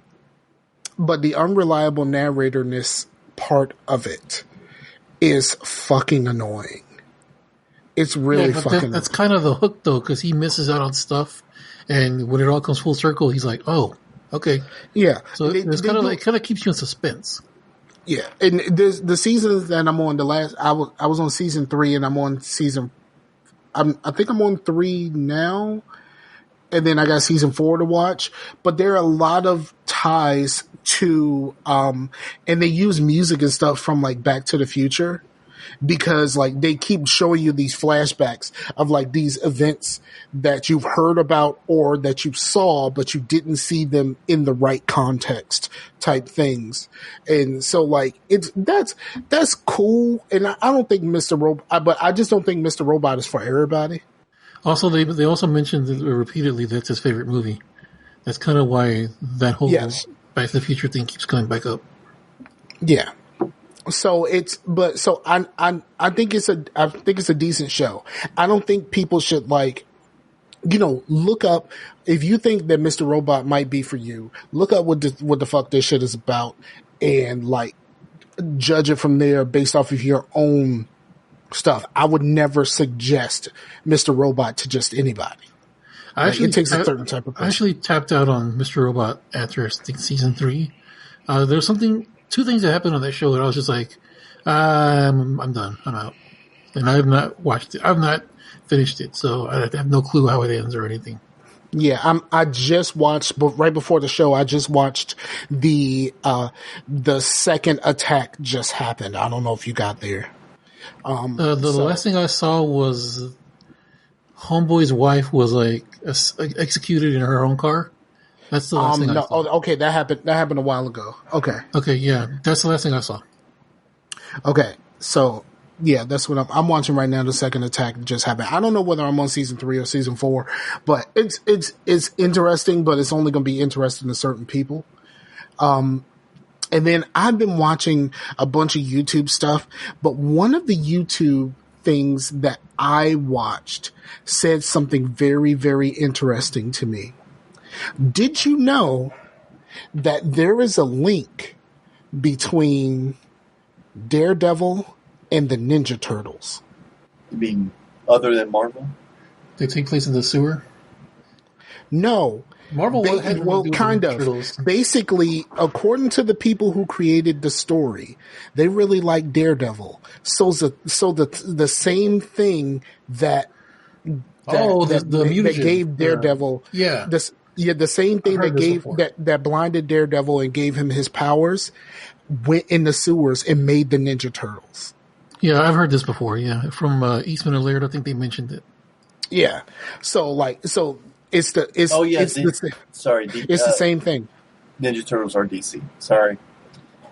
but the unreliable narrator-ness part of it is fucking annoying. It's really fucking. That's kind of the hook, though, because he misses out on stuff, and when it all comes full circle, he's like, "Oh, okay." Yeah. So it kind of keeps you in suspense. Yeah, and the seasons that I'm on, I was on season 3, and I'm on season. I think I'm on 3 now, and then I got season 4 to watch. But there are a lot of ties to, and they use music and stuff from like Back to the Future, because like they keep showing you these flashbacks of like these events that you've heard about or that you saw, but you didn't see them in the right context type things. And so like that's cool. And I don't think Mr. Robot, but I just don't think Mr. Robot is for everybody. Also, they also mentioned repeatedly that's his favorite movie. That's kind of why that whole Back to the Future thing keeps coming back up. Yeah. So I think it's a decent show. I don't think people should look up, if you think that Mr. Robot might be for you, look up what the fuck this shit is about, and like judge it from there based off of your own stuff. I would never suggest Mr. Robot to just anybody. It takes a certain type of person. I actually tapped out on Mr. Robot after I think season 3. There's 2 things that happened on that show that I was just like, I'm done. I'm out. And I have not watched it. I've not finished it, so I have no clue how it ends or anything. Yeah, I just watched, but right before the show, I just watched the second attack just happened. I don't know if you got there. The last thing I saw was Homeboy's wife was like executed in her own car. That's the last thing I saw. Oh, okay, that happened a while ago. Okay. Okay, yeah, that's the last thing I saw. Okay, so yeah, that's what I'm watching right now. The second attack just happened. I don't know whether I'm on season 3 or season 4, but it's interesting, but it's only going to be interesting to certain people. And then I've been watching a bunch of YouTube stuff, but one of the YouTube things that I watched said something very, very interesting to me. Did you know that there is a link between Daredevil and the Ninja Turtles. Being other than Marvel? They take place in the sewer. No. Marvel had nothing to do with kind the of. Turtles. Basically, according to the people who created the story, they really like Daredevil. So the same thing that the mutagen gave Daredevil the same thing that gave that blinded Daredevil and gave him his powers went in the sewers and made the Ninja Turtles. Yeah, I've heard this before. Yeah, from Eastman and Laird, I think they mentioned it. Yeah, it's the same thing. Ninja Turtles are DC. Sorry.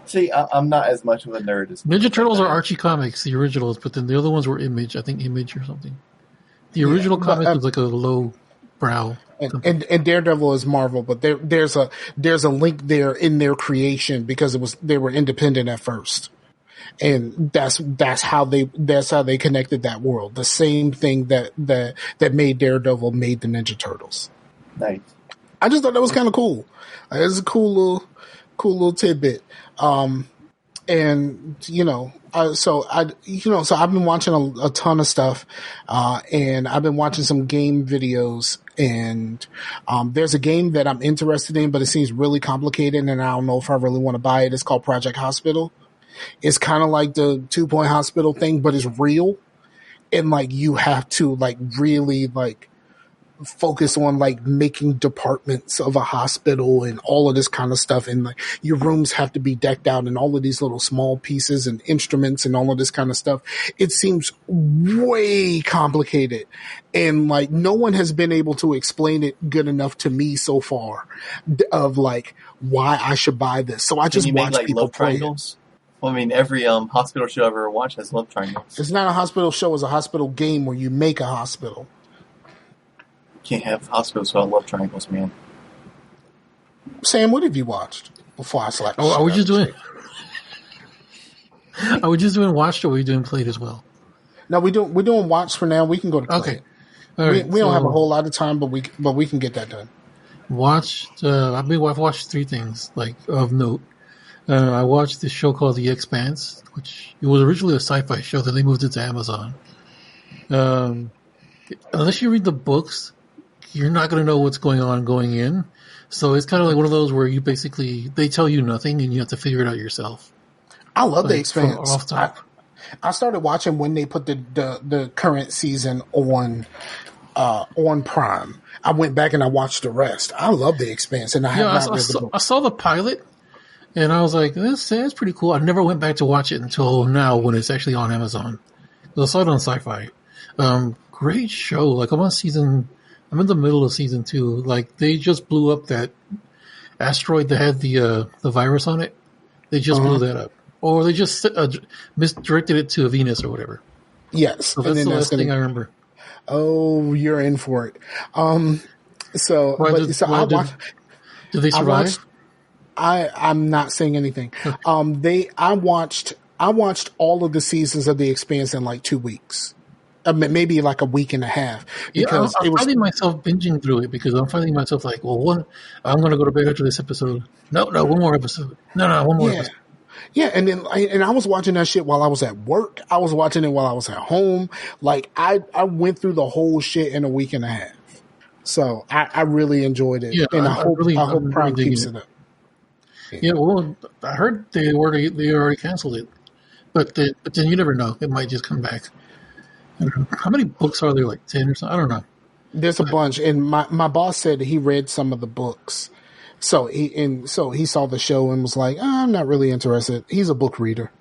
See, I'm not as much of a nerd as Ninja Turtles are Archie Comics, the originals, but then the other ones were Image. I think Image or something. The original comic was like a low brow. And Daredevil is Marvel, but there's a link there in their creation because they were independent at first. And that's how they connected that world. The same thing that made Daredevil made the Ninja Turtles. Nice. I just thought that was kind of cool. It was a cool little tidbit. And so I've been watching a ton of stuff, and I've been watching some game videos, and there's a game that I'm interested in, but it seems really complicated, and I don't know if I really want to buy it. It's called Project Hospital. It's kind of like the 2 Point Hospital thing, but it's real. And like, you have to like really like focus on like making departments of a hospital and all of this kind of stuff. And like, your rooms have to be decked out and all of these little small pieces and instruments and all of this kind of stuff. It seems way complicated. And like, no one has been able to explain it good enough to me so far of like why I should buy this. So I just watch people play it. Well, I mean, every hospital show I've ever watched has love triangles. It's not a hospital show. It's a hospital game where you make a hospital. Can't have hospitals without love triangles, man. Sam, what have you watched before I select? Are we just doing? Are we just doing watched, or are we doing played as well? No, we're doing watch for now. We can go to play. Okay. All right, we don't have a whole lot of time, but we can get that done. Watched. I've watched 3 things like of note. I watched this show called The Expanse, which it was originally a sci-fi show, then they moved it to Amazon. Unless you read the books, you're not going to know what's going on going in. So it's kind of like one of those where you basically, they tell you nothing and you have to figure it out yourself. I love The Expanse. Off top. I started watching when they put the current season on Prime. I went back and I watched the rest. I love The Expanse, and I have not read the book. I saw the pilot. And I was like, that's pretty cool. I never went back to watch it until now when it's actually on Amazon. I saw it on Sci-Fi. Great show. Like, I'm in the middle of season 2. Like, they just blew up that asteroid that had the virus on it. They just blew that up. Or they just misdirected it to Venus or whatever. Yes. So that's the last thing I remember. Oh, you're in for it. Did they survive? I'm not saying anything. I watched all of the seasons of The Expanse in like 2 weeks. Maybe like a week and a half. Because I'm finding myself binging through it because I'm finding myself like, well, I'm going to go to bed after this episode. No, one more episode. No, one more episode. Yeah, and then I was watching that shit while I was at work. I was watching it while I was at home. Like, I went through the whole shit in a week and a half. So I really enjoyed it. Yeah, and I hope Prime keeps it up. Yeah, well, I heard they already canceled it, but then you never know; it might just come back. I don't know. How many books are there? Like 10 or something? I don't know. There's a bunch, and my boss said he read some of the books, so he saw the show and was like, "I'm not really interested." He's a book reader.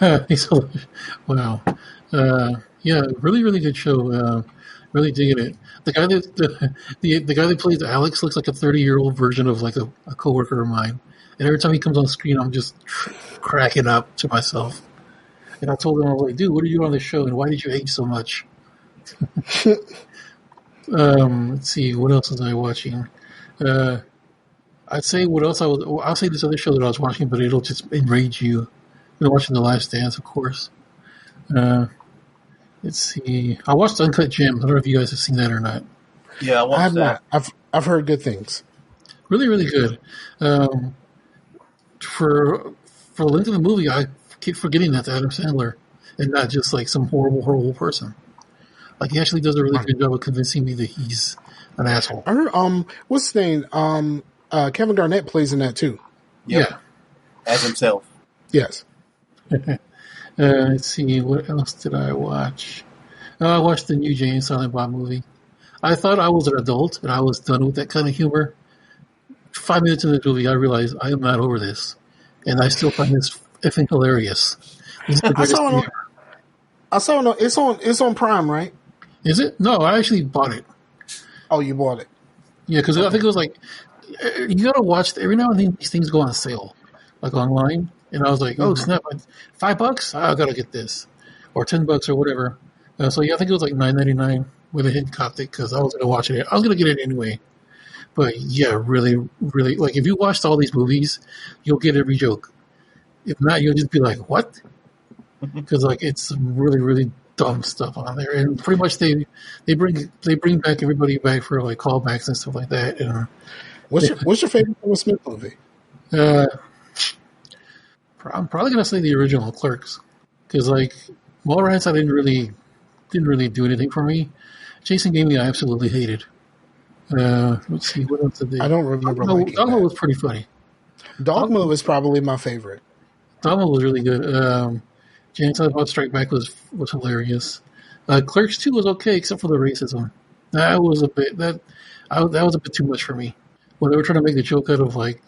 Wow, yeah, really, really good show. Really digging it. The guy that plays Alex looks like a 30-year-old version of like a coworker of mine. And every time he comes on screen, I'm just cracking up to myself. And I told him, I was like, dude, what are you on this show? And why did you age so much? Let's see. What else was I watching? I'd say what else I'll say this other show that I was watching, but it'll just enrage you. I've been watching The Last Dance, of course. Let's see. I watched Uncut Gems. I don't know if you guys have seen that or not. Yeah, I have that. Not. I've heard good things. Really, really good. For the length of the movie, I keep forgetting that's Adam Sandler. and not just like some horrible person. Like he actually does a really good job of convincing me that he's an asshole. I heard, what's his name? Kevin Garnett plays in that too. Yep. Yeah. As himself. Yes. Let's see, what else did I watch? I watched the new Jay and Silent Bob movie. I thought I was an adult and I was done with that kind of humor. 5 minutes into the movie, I realized I am not over this, and I still find this effing hilarious. This is the greatest thing ever. I saw it. It's on Prime, right? Is it? No, I actually bought it. Oh, you bought it? Yeah, because I think it was like you gotta watch. Every now and then these things go on sale, like online, and I was like, "Oh snap! $5? I gotta get this, or $10 or whatever." So yeah, I think it was like $9.99 with a hidden Coptic because I was gonna watch it. I was gonna get it anyway. But yeah, really, really, like if you watched all these movies, you'll get every joke. If not, you'll just be like, "What?" Because like it's some really, really dumb stuff on there, and pretty much they bring back everybody back for like callbacks and stuff like that. And What's your favorite Will Smith movie? I'm probably gonna say the original Clerks, because like Mallrats I didn't really do anything for me. Jason Gamey I absolutely hated. Let's see, what else did they? I don't remember. Dogma was pretty funny. Dogma was probably my favorite. Dogma was really good. James Silent Strike Back was hilarious. Clerks 2 was okay except for the racism. That was a bit too much for me. When they were trying to make a joke out of like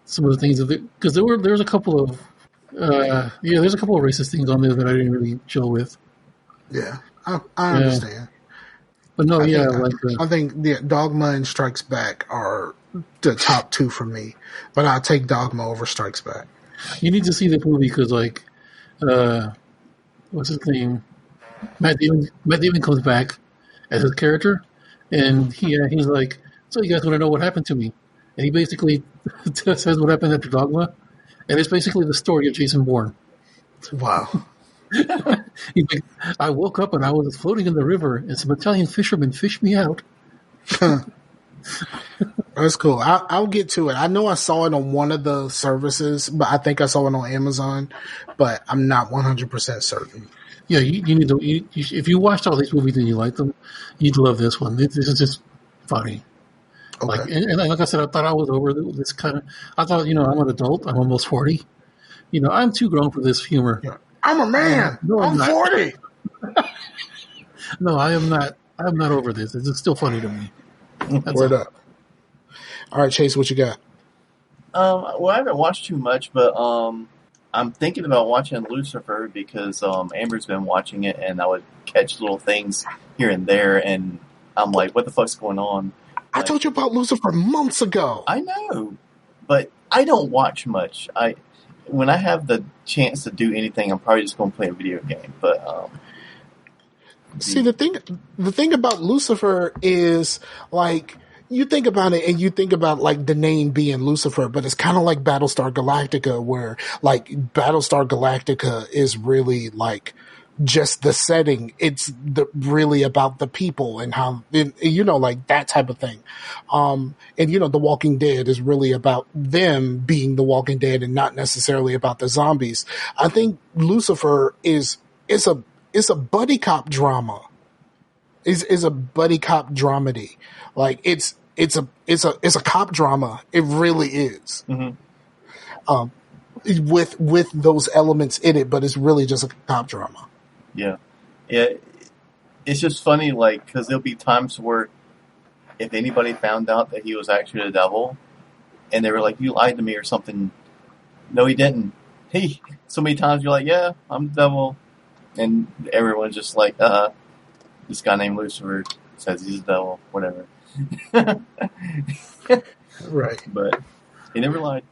some of the things because there's a couple of there's a couple of racist things on there that I didn't really chill with. Yeah, I understand. But no, I think the Dogma and Strikes Back are the top two for me. But I'll take Dogma over Strikes Back. You need to see the movie because like, what's his name? Matt Damon comes back as his character, and he's like, "So you guys want to know what happened to me?" And he basically says what happened after Dogma, and it's basically the story of Jason Bourne. Wow. He's like, I woke up and I was floating in the river, and some Italian fishermen fished me out. That's cool. I'll get to it. I know I saw it on one of the services, but I think I saw it on Amazon, but I'm not 100% certain. Yeah, you need to. If you watched all these movies and you like them, you'd love this one. This is just funny. Okay. Like, and like I said, I thought I was over this kind of. I thought, I'm an adult. I'm almost 40. I'm too grown for this humor. Yeah. I'm a man. No, I'm 40. No, I am not. I'm not over this. It's still funny to me. Word up. All right, Chase, what you got? Well, I haven't watched too much, but I'm thinking about watching Lucifer because Amber's been watching it, and I would catch little things here and there, and I'm like, what the fuck's going on? I told you about Lucifer months ago. I know, but I don't watch much. When I have the chance to do anything, I'm probably just going to play a video game. But see, the thing about Lucifer is like you think about it and you think about like the name being Lucifer, but it's kind of like Battlestar Galactica, where like Battlestar Galactica is really like just the setting. It's really about the people and how, like that type of thing. And The Walking Dead is really about them being the Walking Dead and not necessarily about the zombies. I think Lucifer is a buddy cop drama. Is a buddy cop dramedy. Like it's a cop drama. It really is. mm-hmm. With those elements in it, but it's really just a cop drama. Yeah. It's just funny, like, because there'll be times where if anybody found out that he was actually the devil, and they were like, "You lied to me" or something. No, he didn't. Hey, so many times you're like, "Yeah, I'm the devil," and everyone's just like, this guy named Lucifer says he's the devil, whatever. Right. But he never lied.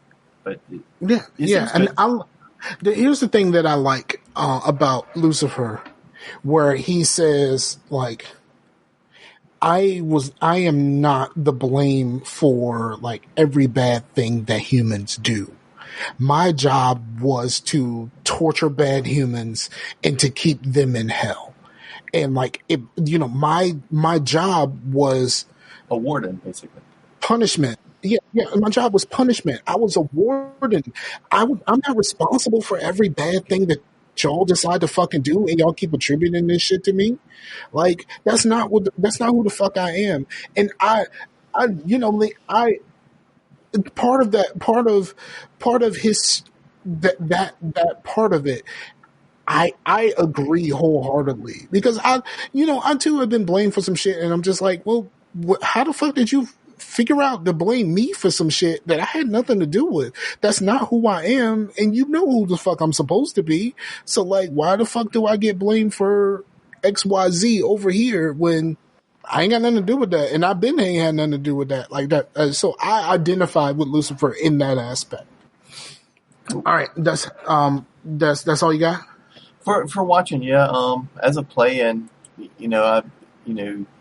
But yeah, and here's the thing that I like about Lucifer, where he says, like, I am not the blame for like every bad thing that humans do. My job was to torture bad humans and to keep them in hell. And like, my job was a warden, basically. Punishment. Yeah, my job was punishment. I was a warden. I'm not responsible for every bad thing that y'all decide to fucking do, and y'all keep attributing this shit to me. Like that's not who the fuck I am. And I part of his that part of it. I agree wholeheartedly because I too have been blamed for some shit, and I'm just like, well, how the fuck did you figure out to blame me for some shit that I had nothing to do with? That's not who I am, and you know who the fuck I'm supposed to be. So like, why the fuck do I get blamed for XYZ over here when I ain't got nothing to do with that, and I've been ain't had nothing to do with that like that. So I identify with Lucifer in that aspect. All right, that's all you got. For watching, yeah. As a play, and I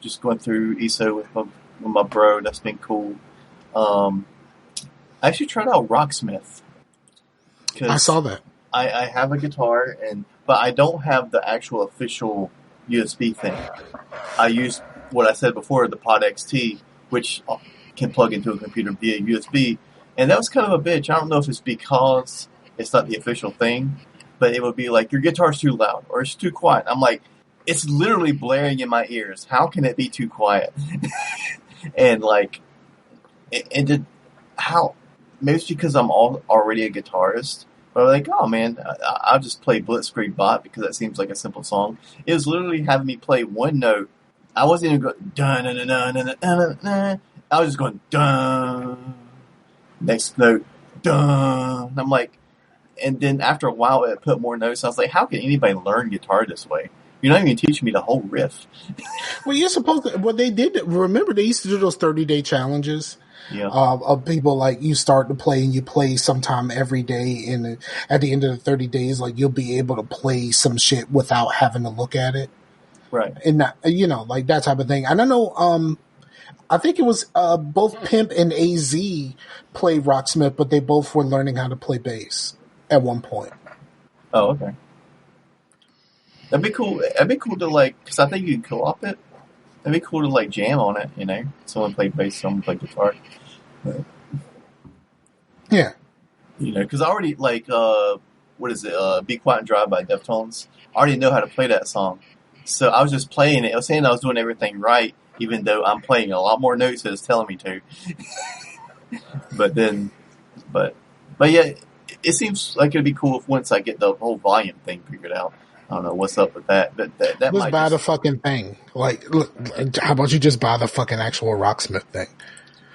just going through ESO with my bro. That's been cool. I actually tried out Rocksmith. I saw that. I have a guitar, but I don't have the actual official USB thing. I use what I said before, the Pod XT, which can plug into a computer via USB, and that was kind of a bitch. I don't know if it's because it's not the official thing. But it would be like, your guitar's too loud or it's too quiet. I'm like, it's literally blaring in my ears. How can it be too quiet? And like, maybe it's because I'm already a guitarist. But I'm like, oh man, I'll just play Blitzkrieg Bot because that seems like a simple song. It was literally having me play one note. I wasn't even going, dun, dun, dun, dun, dun, dun, dun. I was just going, dun. Next note, dun. And I'm like, and then after a while, it put more notes. I was like, how can anybody learn guitar this way? You're not even teaching me the whole riff. Well, you're supposed to. Well, they did. Remember, they used to do those 30-day challenges. Yeah. Of people like you start to play and you play sometime every day, and at the end of the 30 days, like you'll be able to play some shit without having to look at it. Right. And that, like that type of thing. And I know, I think it was both Pimp and AZ played Rocksmith, but they both were learning how to play bass at one point. Oh, okay. That'd be cool. That'd be cool to like, because I think you can co-op it. That'd be cool to like jam on it, Someone played bass, someone played guitar. But, yeah. Because I already like, what is it? Be Quiet and Drive by Deftones. I already know how to play that song. So I was just playing it. I was saying I was doing everything right, even though I'm playing a lot more notes than it's telling me to. but yeah, it seems like it'd be cool if once I get the whole volume thing figured out. I don't know what's up with that, but that Let's might buy the fucking thing. Like, look, how about you just buy the fucking actual Rocksmith thing?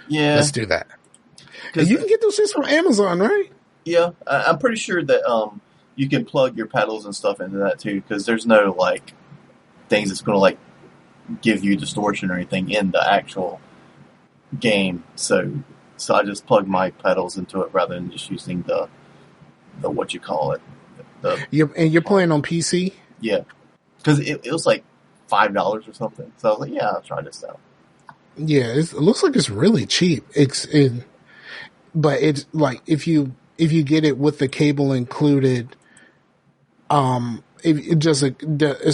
Yeah, let's do that. And you can get those shits from Amazon, right? Yeah, I'm pretty sure that you can plug your pedals and stuff into that too, because there's no like things that's going to like give you distortion or anything in the actual game. So I just plug my pedals into it rather than just using the what you call it. You're playing on PC? Yeah, because it was like $5 or something. So I was like, yeah, I'll try this out. Yeah, it looks like it's really cheap. But it's like if you get it with the cable included, it's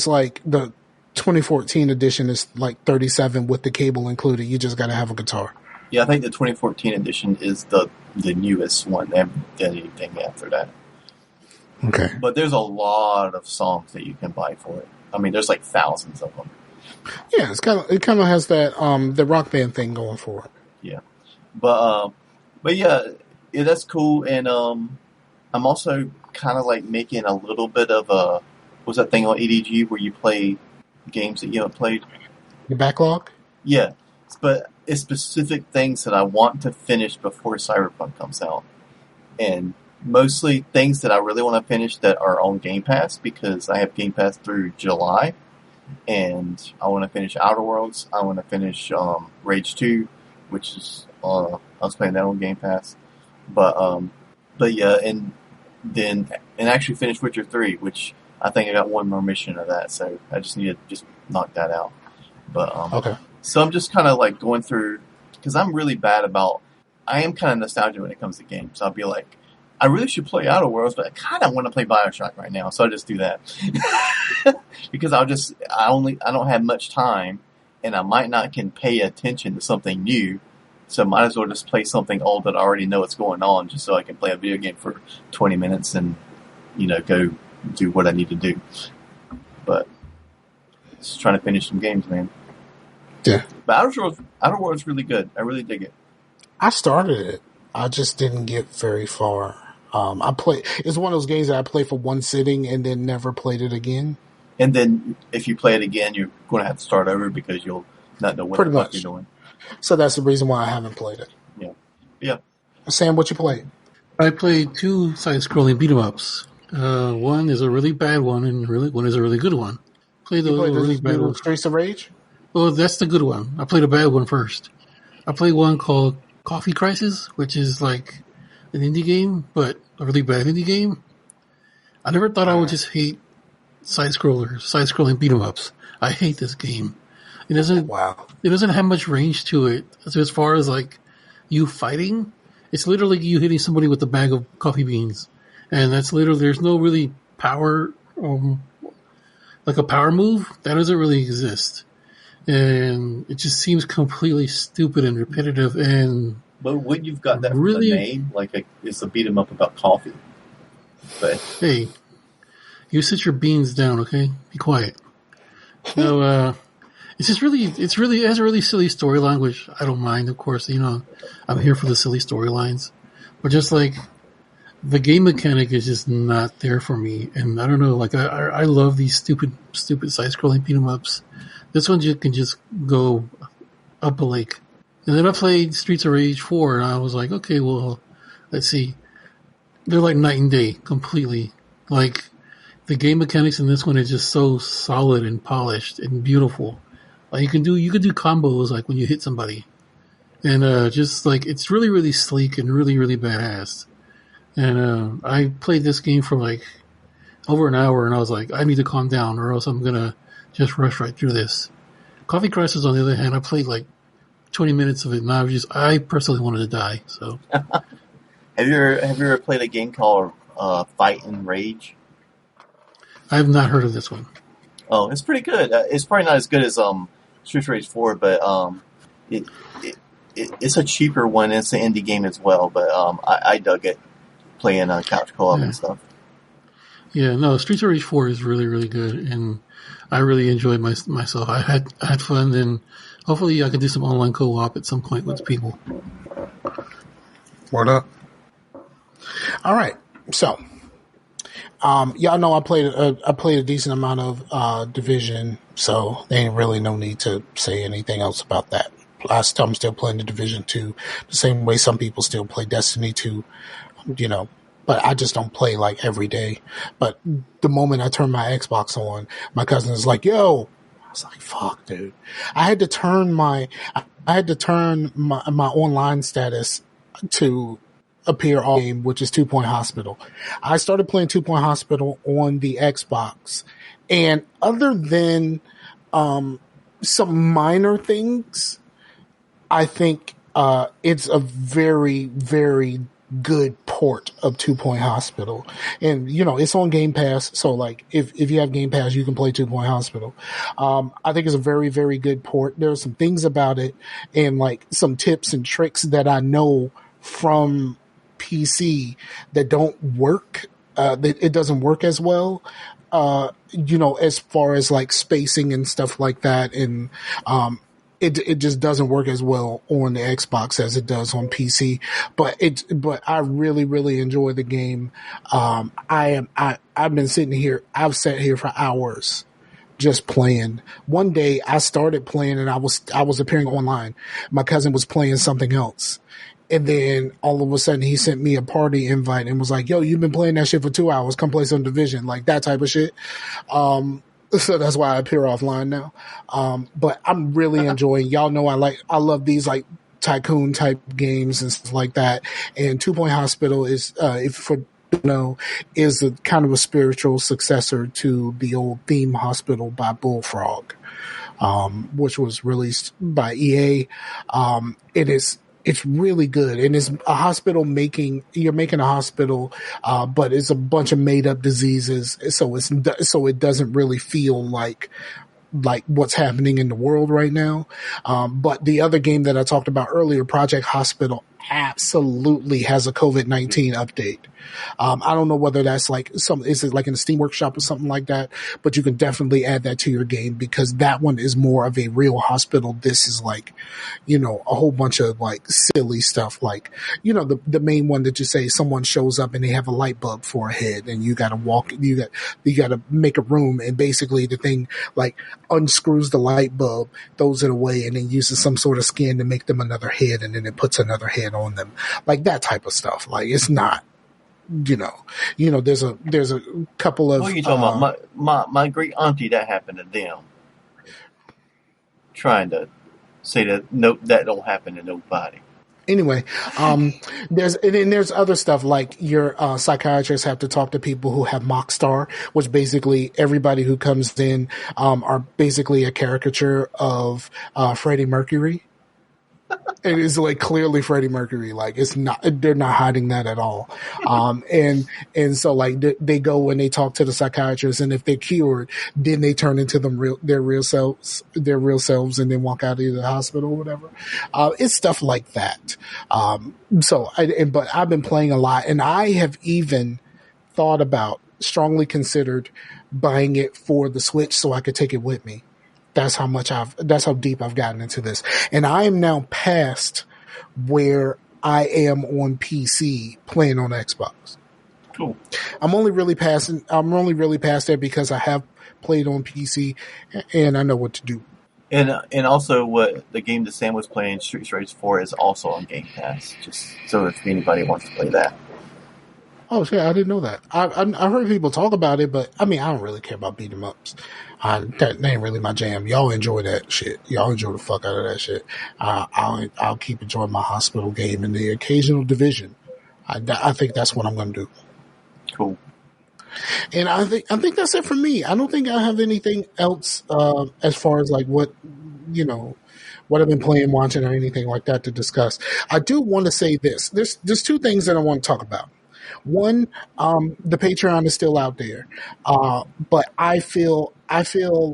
like the 2014 edition is like $37 with the cable included. You just got to have a guitar. Yeah, I think the 2014 edition is the newest one. They haven't done anything after that. Okay. But there's a lot of songs that you can buy for it. I mean, there's like thousands of them. Yeah, it kind of has that the Rock Band thing going for it. Yeah, but yeah, that's cool. And I'm also kind of like making a little bit of what's that thing on EDG where you play games that you haven't played? The backlog. Yeah, but it's specific things that I want to finish before Cyberpunk comes out, and mostly things that I really want to finish that are on Game Pass because I have Game Pass through July. And I want to finish Outer Worlds. I want to finish Rage 2, which is I was playing that on Game Pass. But yeah, and actually finish Witcher 3, which I think I got one more mission of that, so I just need to just knock that out. But okay. So I'm just kind of like going through because I'm really bad about. I am kind of nostalgic when it comes to games. I'll be like, I really should play Outer Worlds, but I kind of want to play BioShock right now, so I just do that. Because I don't have much time, and I might not can pay attention to something new, so I might as well just play something old that I already know what's going on, just so I can play a video game for 20 minutes and, go do what I need to do. But just trying to finish some games, man. Yeah. But Outer Worlds really good. I really dig it. I started it. I just didn't get very far. It's one of those games that I play for one sitting and then never played it again. And then if you play it again, you're going to have to start over because you'll not know what Pretty the fuck much. you're doing. So that's the reason why I haven't played it. Yeah. Sam, what you played? I played 2 side-scrolling beat-em-ups. One is a really bad one, and one is a really good one. Played the You played really bad one. Streets of Rage? Well, that's the good one. I played a bad one first. I played one called Coffee Crisis, which is like an indie game, but a really bad indie game. I never thought I would just hate side-scrolling beat-em-ups. I hate this game. It doesn't have much range to it. So as far as like you fighting, it's literally you hitting somebody with a bag of coffee beans, and that's literally there's no really power, like a power move that doesn't really exist, and it just seems completely stupid and repetitive. And But when you've got that from really, the name, it's a beat 'em up about coffee. But hey, you sit your beans down, okay? Be quiet. So, it has a really silly storyline, which I don't mind, of course. I'm here for the silly storylines. But just like, the game mechanic is just not there for me. And I don't know, like, I love these stupid side-scrolling beat-em-ups. This one you can just go up a lake. And then I played Streets of Rage 4, and I was like, okay, well, let's see. They're like night and day, completely. Like, the game mechanics in this one is just so solid and polished and beautiful. Like you can do combos like when you hit somebody, and just like it's really really sleek and really really badass. And I played this game for like over an hour, and I was like, I need to calm down, or else I'm gonna just rush right through this. Coffee Crisis, on the other hand, I played like 20 minutes of it, and I personally wanted to die. So, have you ever played a game called Fight and Rage? I have not heard of this one. Oh, it's pretty good. It's probably not as good as Streets of Rage 4, but it's a cheaper one. It's an indie game as well, but I dug it playing couch co-op and stuff. Yeah, no, Streets of Rage 4 is really really good, and I really enjoyed myself. I had fun, and hopefully I can do some online co-op at some point with people. What up? All right, so. Y'all know I played a decent amount of Division, so there ain't really no need to say anything else about that. I'm still playing the Division 2 the same way some people still play Destiny 2, but I just don't play like every day. But the moment I turn my Xbox on, my cousin is like, yo, I was like, fuck, dude. I had to turn my online status to appear all game, which is 2 Point Hospital. I started playing 2 Point Hospital on the Xbox, and other than some minor things, I think it's a very, very good port of 2 Point Hospital. And, it's on Game Pass, so like if you have Game Pass, you can play 2 Point Hospital. I think it's a very, very good port. There are some things about it and like some tips and tricks that I know from PC that don't work. It doesn't work as well, as far as like spacing and stuff like that. And, it just doesn't work as well on the Xbox as it does on PC, but I really, really enjoy the game. I've sat here for hours just playing. One day I started playing and I was appearing online. My cousin was playing something else. And then all of a sudden he sent me a party invite and was like, yo, you've been playing that shit for 2 hours. Come play some Division, like that type of shit. So that's why I appear offline now. But I'm really enjoying, y'all know I love these like tycoon type games and stuff like that. And 2 Point Hospital is, is a kind of a spiritual successor to the old Theme Hospital by Bullfrog, which was released by EA. It's really good, and it's a hospital you're making a hospital, but it's a bunch of made up diseases, so it doesn't really feel like like what's happening in the world right now. But the other game that I talked about earlier, Project Hospital, absolutely has a COVID-19 update. I don't know whether that's like is it like in a Steam Workshop or something like that, but you can definitely add that to your game because that one is more of a real hospital. This is like, you know, a whole bunch of like silly stuff. Like, you know, the main one that you say someone shows up and they have a light bulb for a head and you got to make a room and basically the thing like unscrews the light bulb, throws it away and then uses some sort of skin to make them another head and then it puts another head on them. Like that type of stuff. Like it's not, you know, there's a couple of. What are you talking about? My great auntie, that happened to them. Trying to say that no, that don't happen to nobody. Anyway, there's other stuff like your psychiatrists have to talk to people who have Mockstar, which basically everybody who comes in are basically a caricature of Freddie Mercury. It is like clearly Freddie Mercury. Like it's not, they're not hiding that at all. And so like they go and they talk to the psychiatrist and if they're cured, then they turn into their real selves and then walk out of the hospital or whatever. It's stuff like that. But I've been playing a lot and I have even thought about, strongly considered buying it for the Switch so I could take it with me. That's how deep I've gotten into this. And I am now past where I am on PC playing on Xbox. Cool. I'm only really past there because I have played on PC and I know what to do. And also what the game that Sam was playing, Streets Race 4, is also on Game Pass. Just so if anybody wants to play that. Oh shit, I didn't know that. I heard people talk about it, but I mean, I don't really care about beat 'em ups. That ain't really my jam. Y'all enjoy that shit. Y'all enjoy the fuck out of that shit. I'll keep enjoying my hospital game and the occasional Division. I think that's what I'm going to do. Cool. And I think that's it for me. I don't think I have anything else as far as like what I've been playing, watching, or anything like that to discuss. I do want to say this. There's two things that I want to talk about. One, the Patreon is still out there, but I feel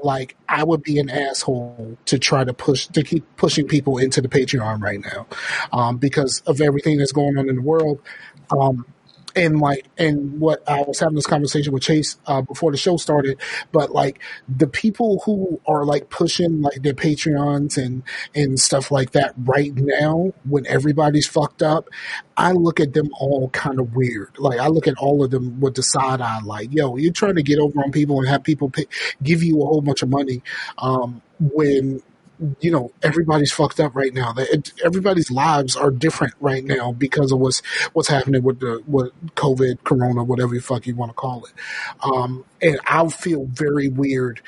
like I would be an asshole to keep pushing people into the Patreon right now, because of everything that's going on in the world. And what I was having this conversation with Chase before the show started, but like the people who are like pushing like their Patreons and stuff like that right now, when everybody's fucked up, I look at them all kind of weird. Like I look at all of them with the side eye, like, yo, you're trying to get over on people and have people give you a whole bunch of money when everybody's fucked up right now. Everybody's lives are different right now because of what's happening with COVID, Corona, whatever the fuck you want to call it. And I'll feel very weird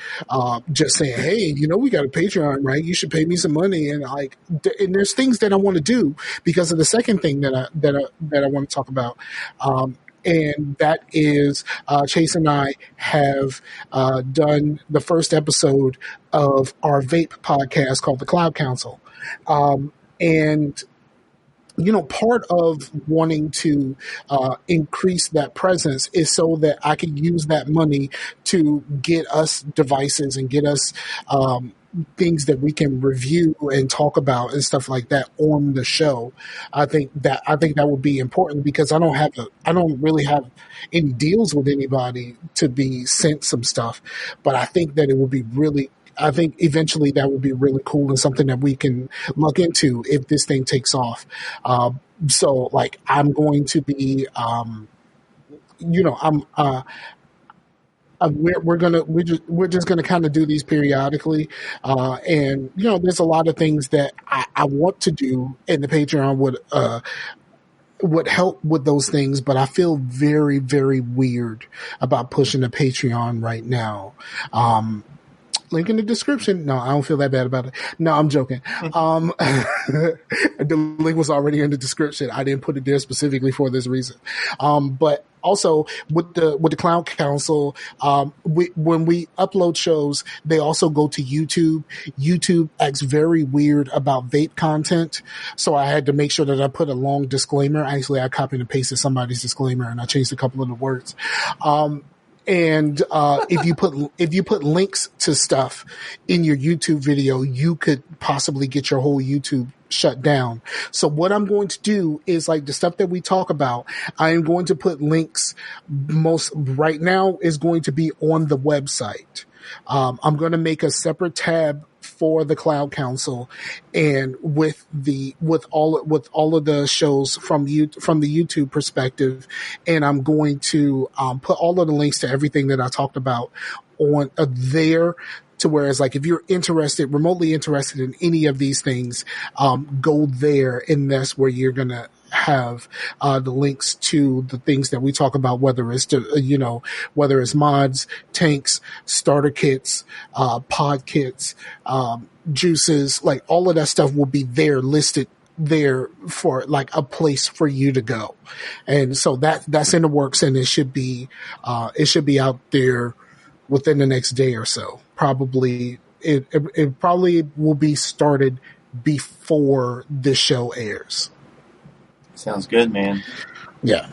just saying, hey, we got a Patreon, right? You should pay me some money. And and there's things that I want to do because of the second thing that I want to talk about. And that is Chase and I have done the first episode of our vape podcast called The Cloud Council. And part of wanting to increase that presence is so that I can use that money to get us devices and get us things that we can review and talk about and stuff like that on the show. I think that would be important because I don't really have any deals with anybody to be sent some stuff, but I think that it would be eventually that would be really cool and something that we can look into if this thing takes off. So like I'm going to be, we're just gonna kind of do these periodically, and there's a lot of things that I want to do, and the Patreon would help with those things, but I feel very, very weird about pushing the Patreon right now. Link in the description. No, I don't feel that bad about it. No, I'm joking. The link was already in the description. I didn't put it there specifically for this reason. But also with the Cloud Council, when we upload shows, they also go to YouTube. YouTube acts very weird about vape content. So I had to make sure that I put a long disclaimer. Actually, I copied and pasted somebody's disclaimer and I changed a couple of the words. And if you put links to stuff in your YouTube video, you could possibly get your whole YouTube shut down. So what I'm going to do is, like, the stuff that we talk about, I am going to put links. Most right now is going to be on the website. I'm going to make a separate tab for the Cloud Council, and with all of the shows from the YouTube perspective, and I'm going to put all of the links to everything that I talked about on there. To where it's like, if you're remotely interested in any of these things, go there, and that's where you're gonna have the links to the things that we talk about, whether it's mods, tanks, starter kits, pod kits, juices, like all of that stuff will be there listed there for like a place for you to go. And so that's in the works, and it should be out there within the next day or so. Probably it probably will be started before the show airs. Sounds good, man. Yeah.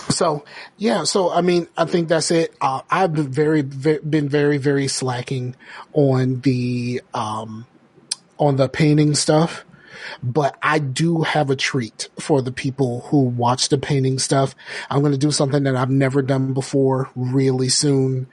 So I mean, I think that's it. I've been very, very slacking on the painting stuff, but I do have a treat for the people who watch the painting stuff. I'm going to do something that I've never done before really soon,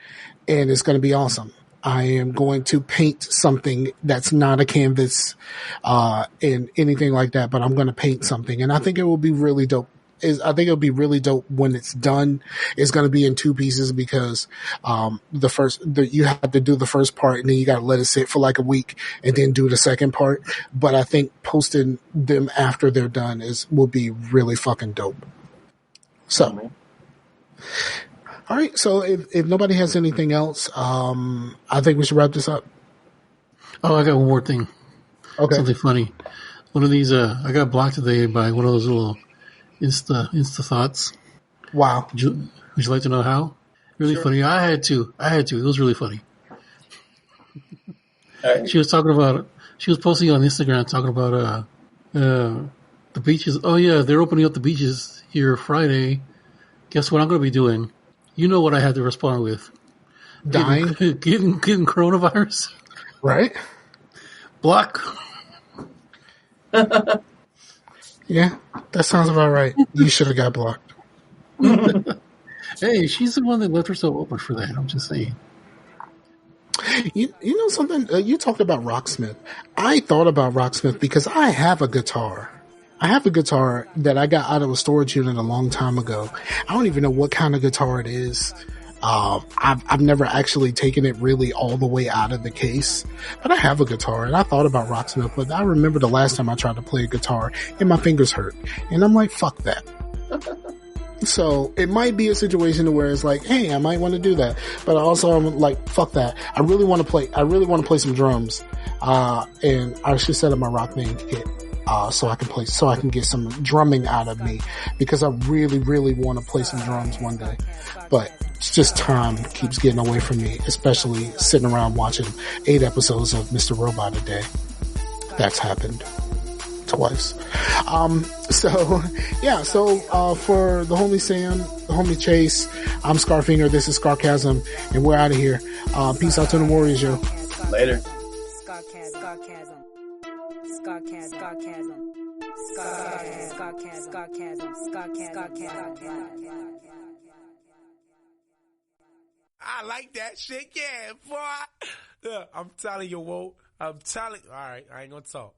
and it's going to be awesome. I am going to paint something that's not a canvas, and anything like that, but I'm going to paint something, and I think it will be really dope. I think it'll be really dope when it's done. It's going to be in two pieces because, you have to do the first part, and then you got to let it sit for like a week and then do the second part. But I think posting them after they're done will be really fucking dope. So, all right. So if nobody has anything else, I think we should wrap this up. Oh, I got one more thing. Okay. Something funny. One of these, I got blocked today by one of those little Insta thoughts. Wow. Would you like to know how? Really Sure. funny. I had to. It was really funny. Right. She was posting on Instagram talking about the beaches. Oh yeah, they're opening up the beaches here Friday. Guess what I'm going to be doing? You know what I had to respond with? Dying. Getting coronavirus. Right? Block. Yeah, that sounds about right. You should have got blocked. Hey, she's the one that left herself open for that. I'm just saying. You know something? You talked about Rocksmith. I thought about Rocksmith because I have a guitar. I have a guitar that I got out of a storage unit a long time ago. I don't even know what kind of guitar it is. I've never actually taken it really all the way out of the case, but I have a guitar, and I thought about Rocksmith, but I remember the last time I tried to play a guitar and my fingers hurt, and I'm like, fuck that. So it might be a situation where it's like, hey, I might want to do that, but also I'm like, fuck that. I really want to play some drums, and I should set up my rock band kit. So I can get some drumming out of me, because I really, really want to play some drums one day. But it's just time keeps getting away from me, especially sitting around watching 8 episodes of Mr. Robot a day. That's happened twice. So for the homie Sam, the homie Chase, I'm Scarfinger, this is Scarcasm, and we're out of here. Peace out to the Warriors, yo. Later. I like that shit, yeah, boy. Look, I'm telling you, Whoa. All right, I ain't gonna talk.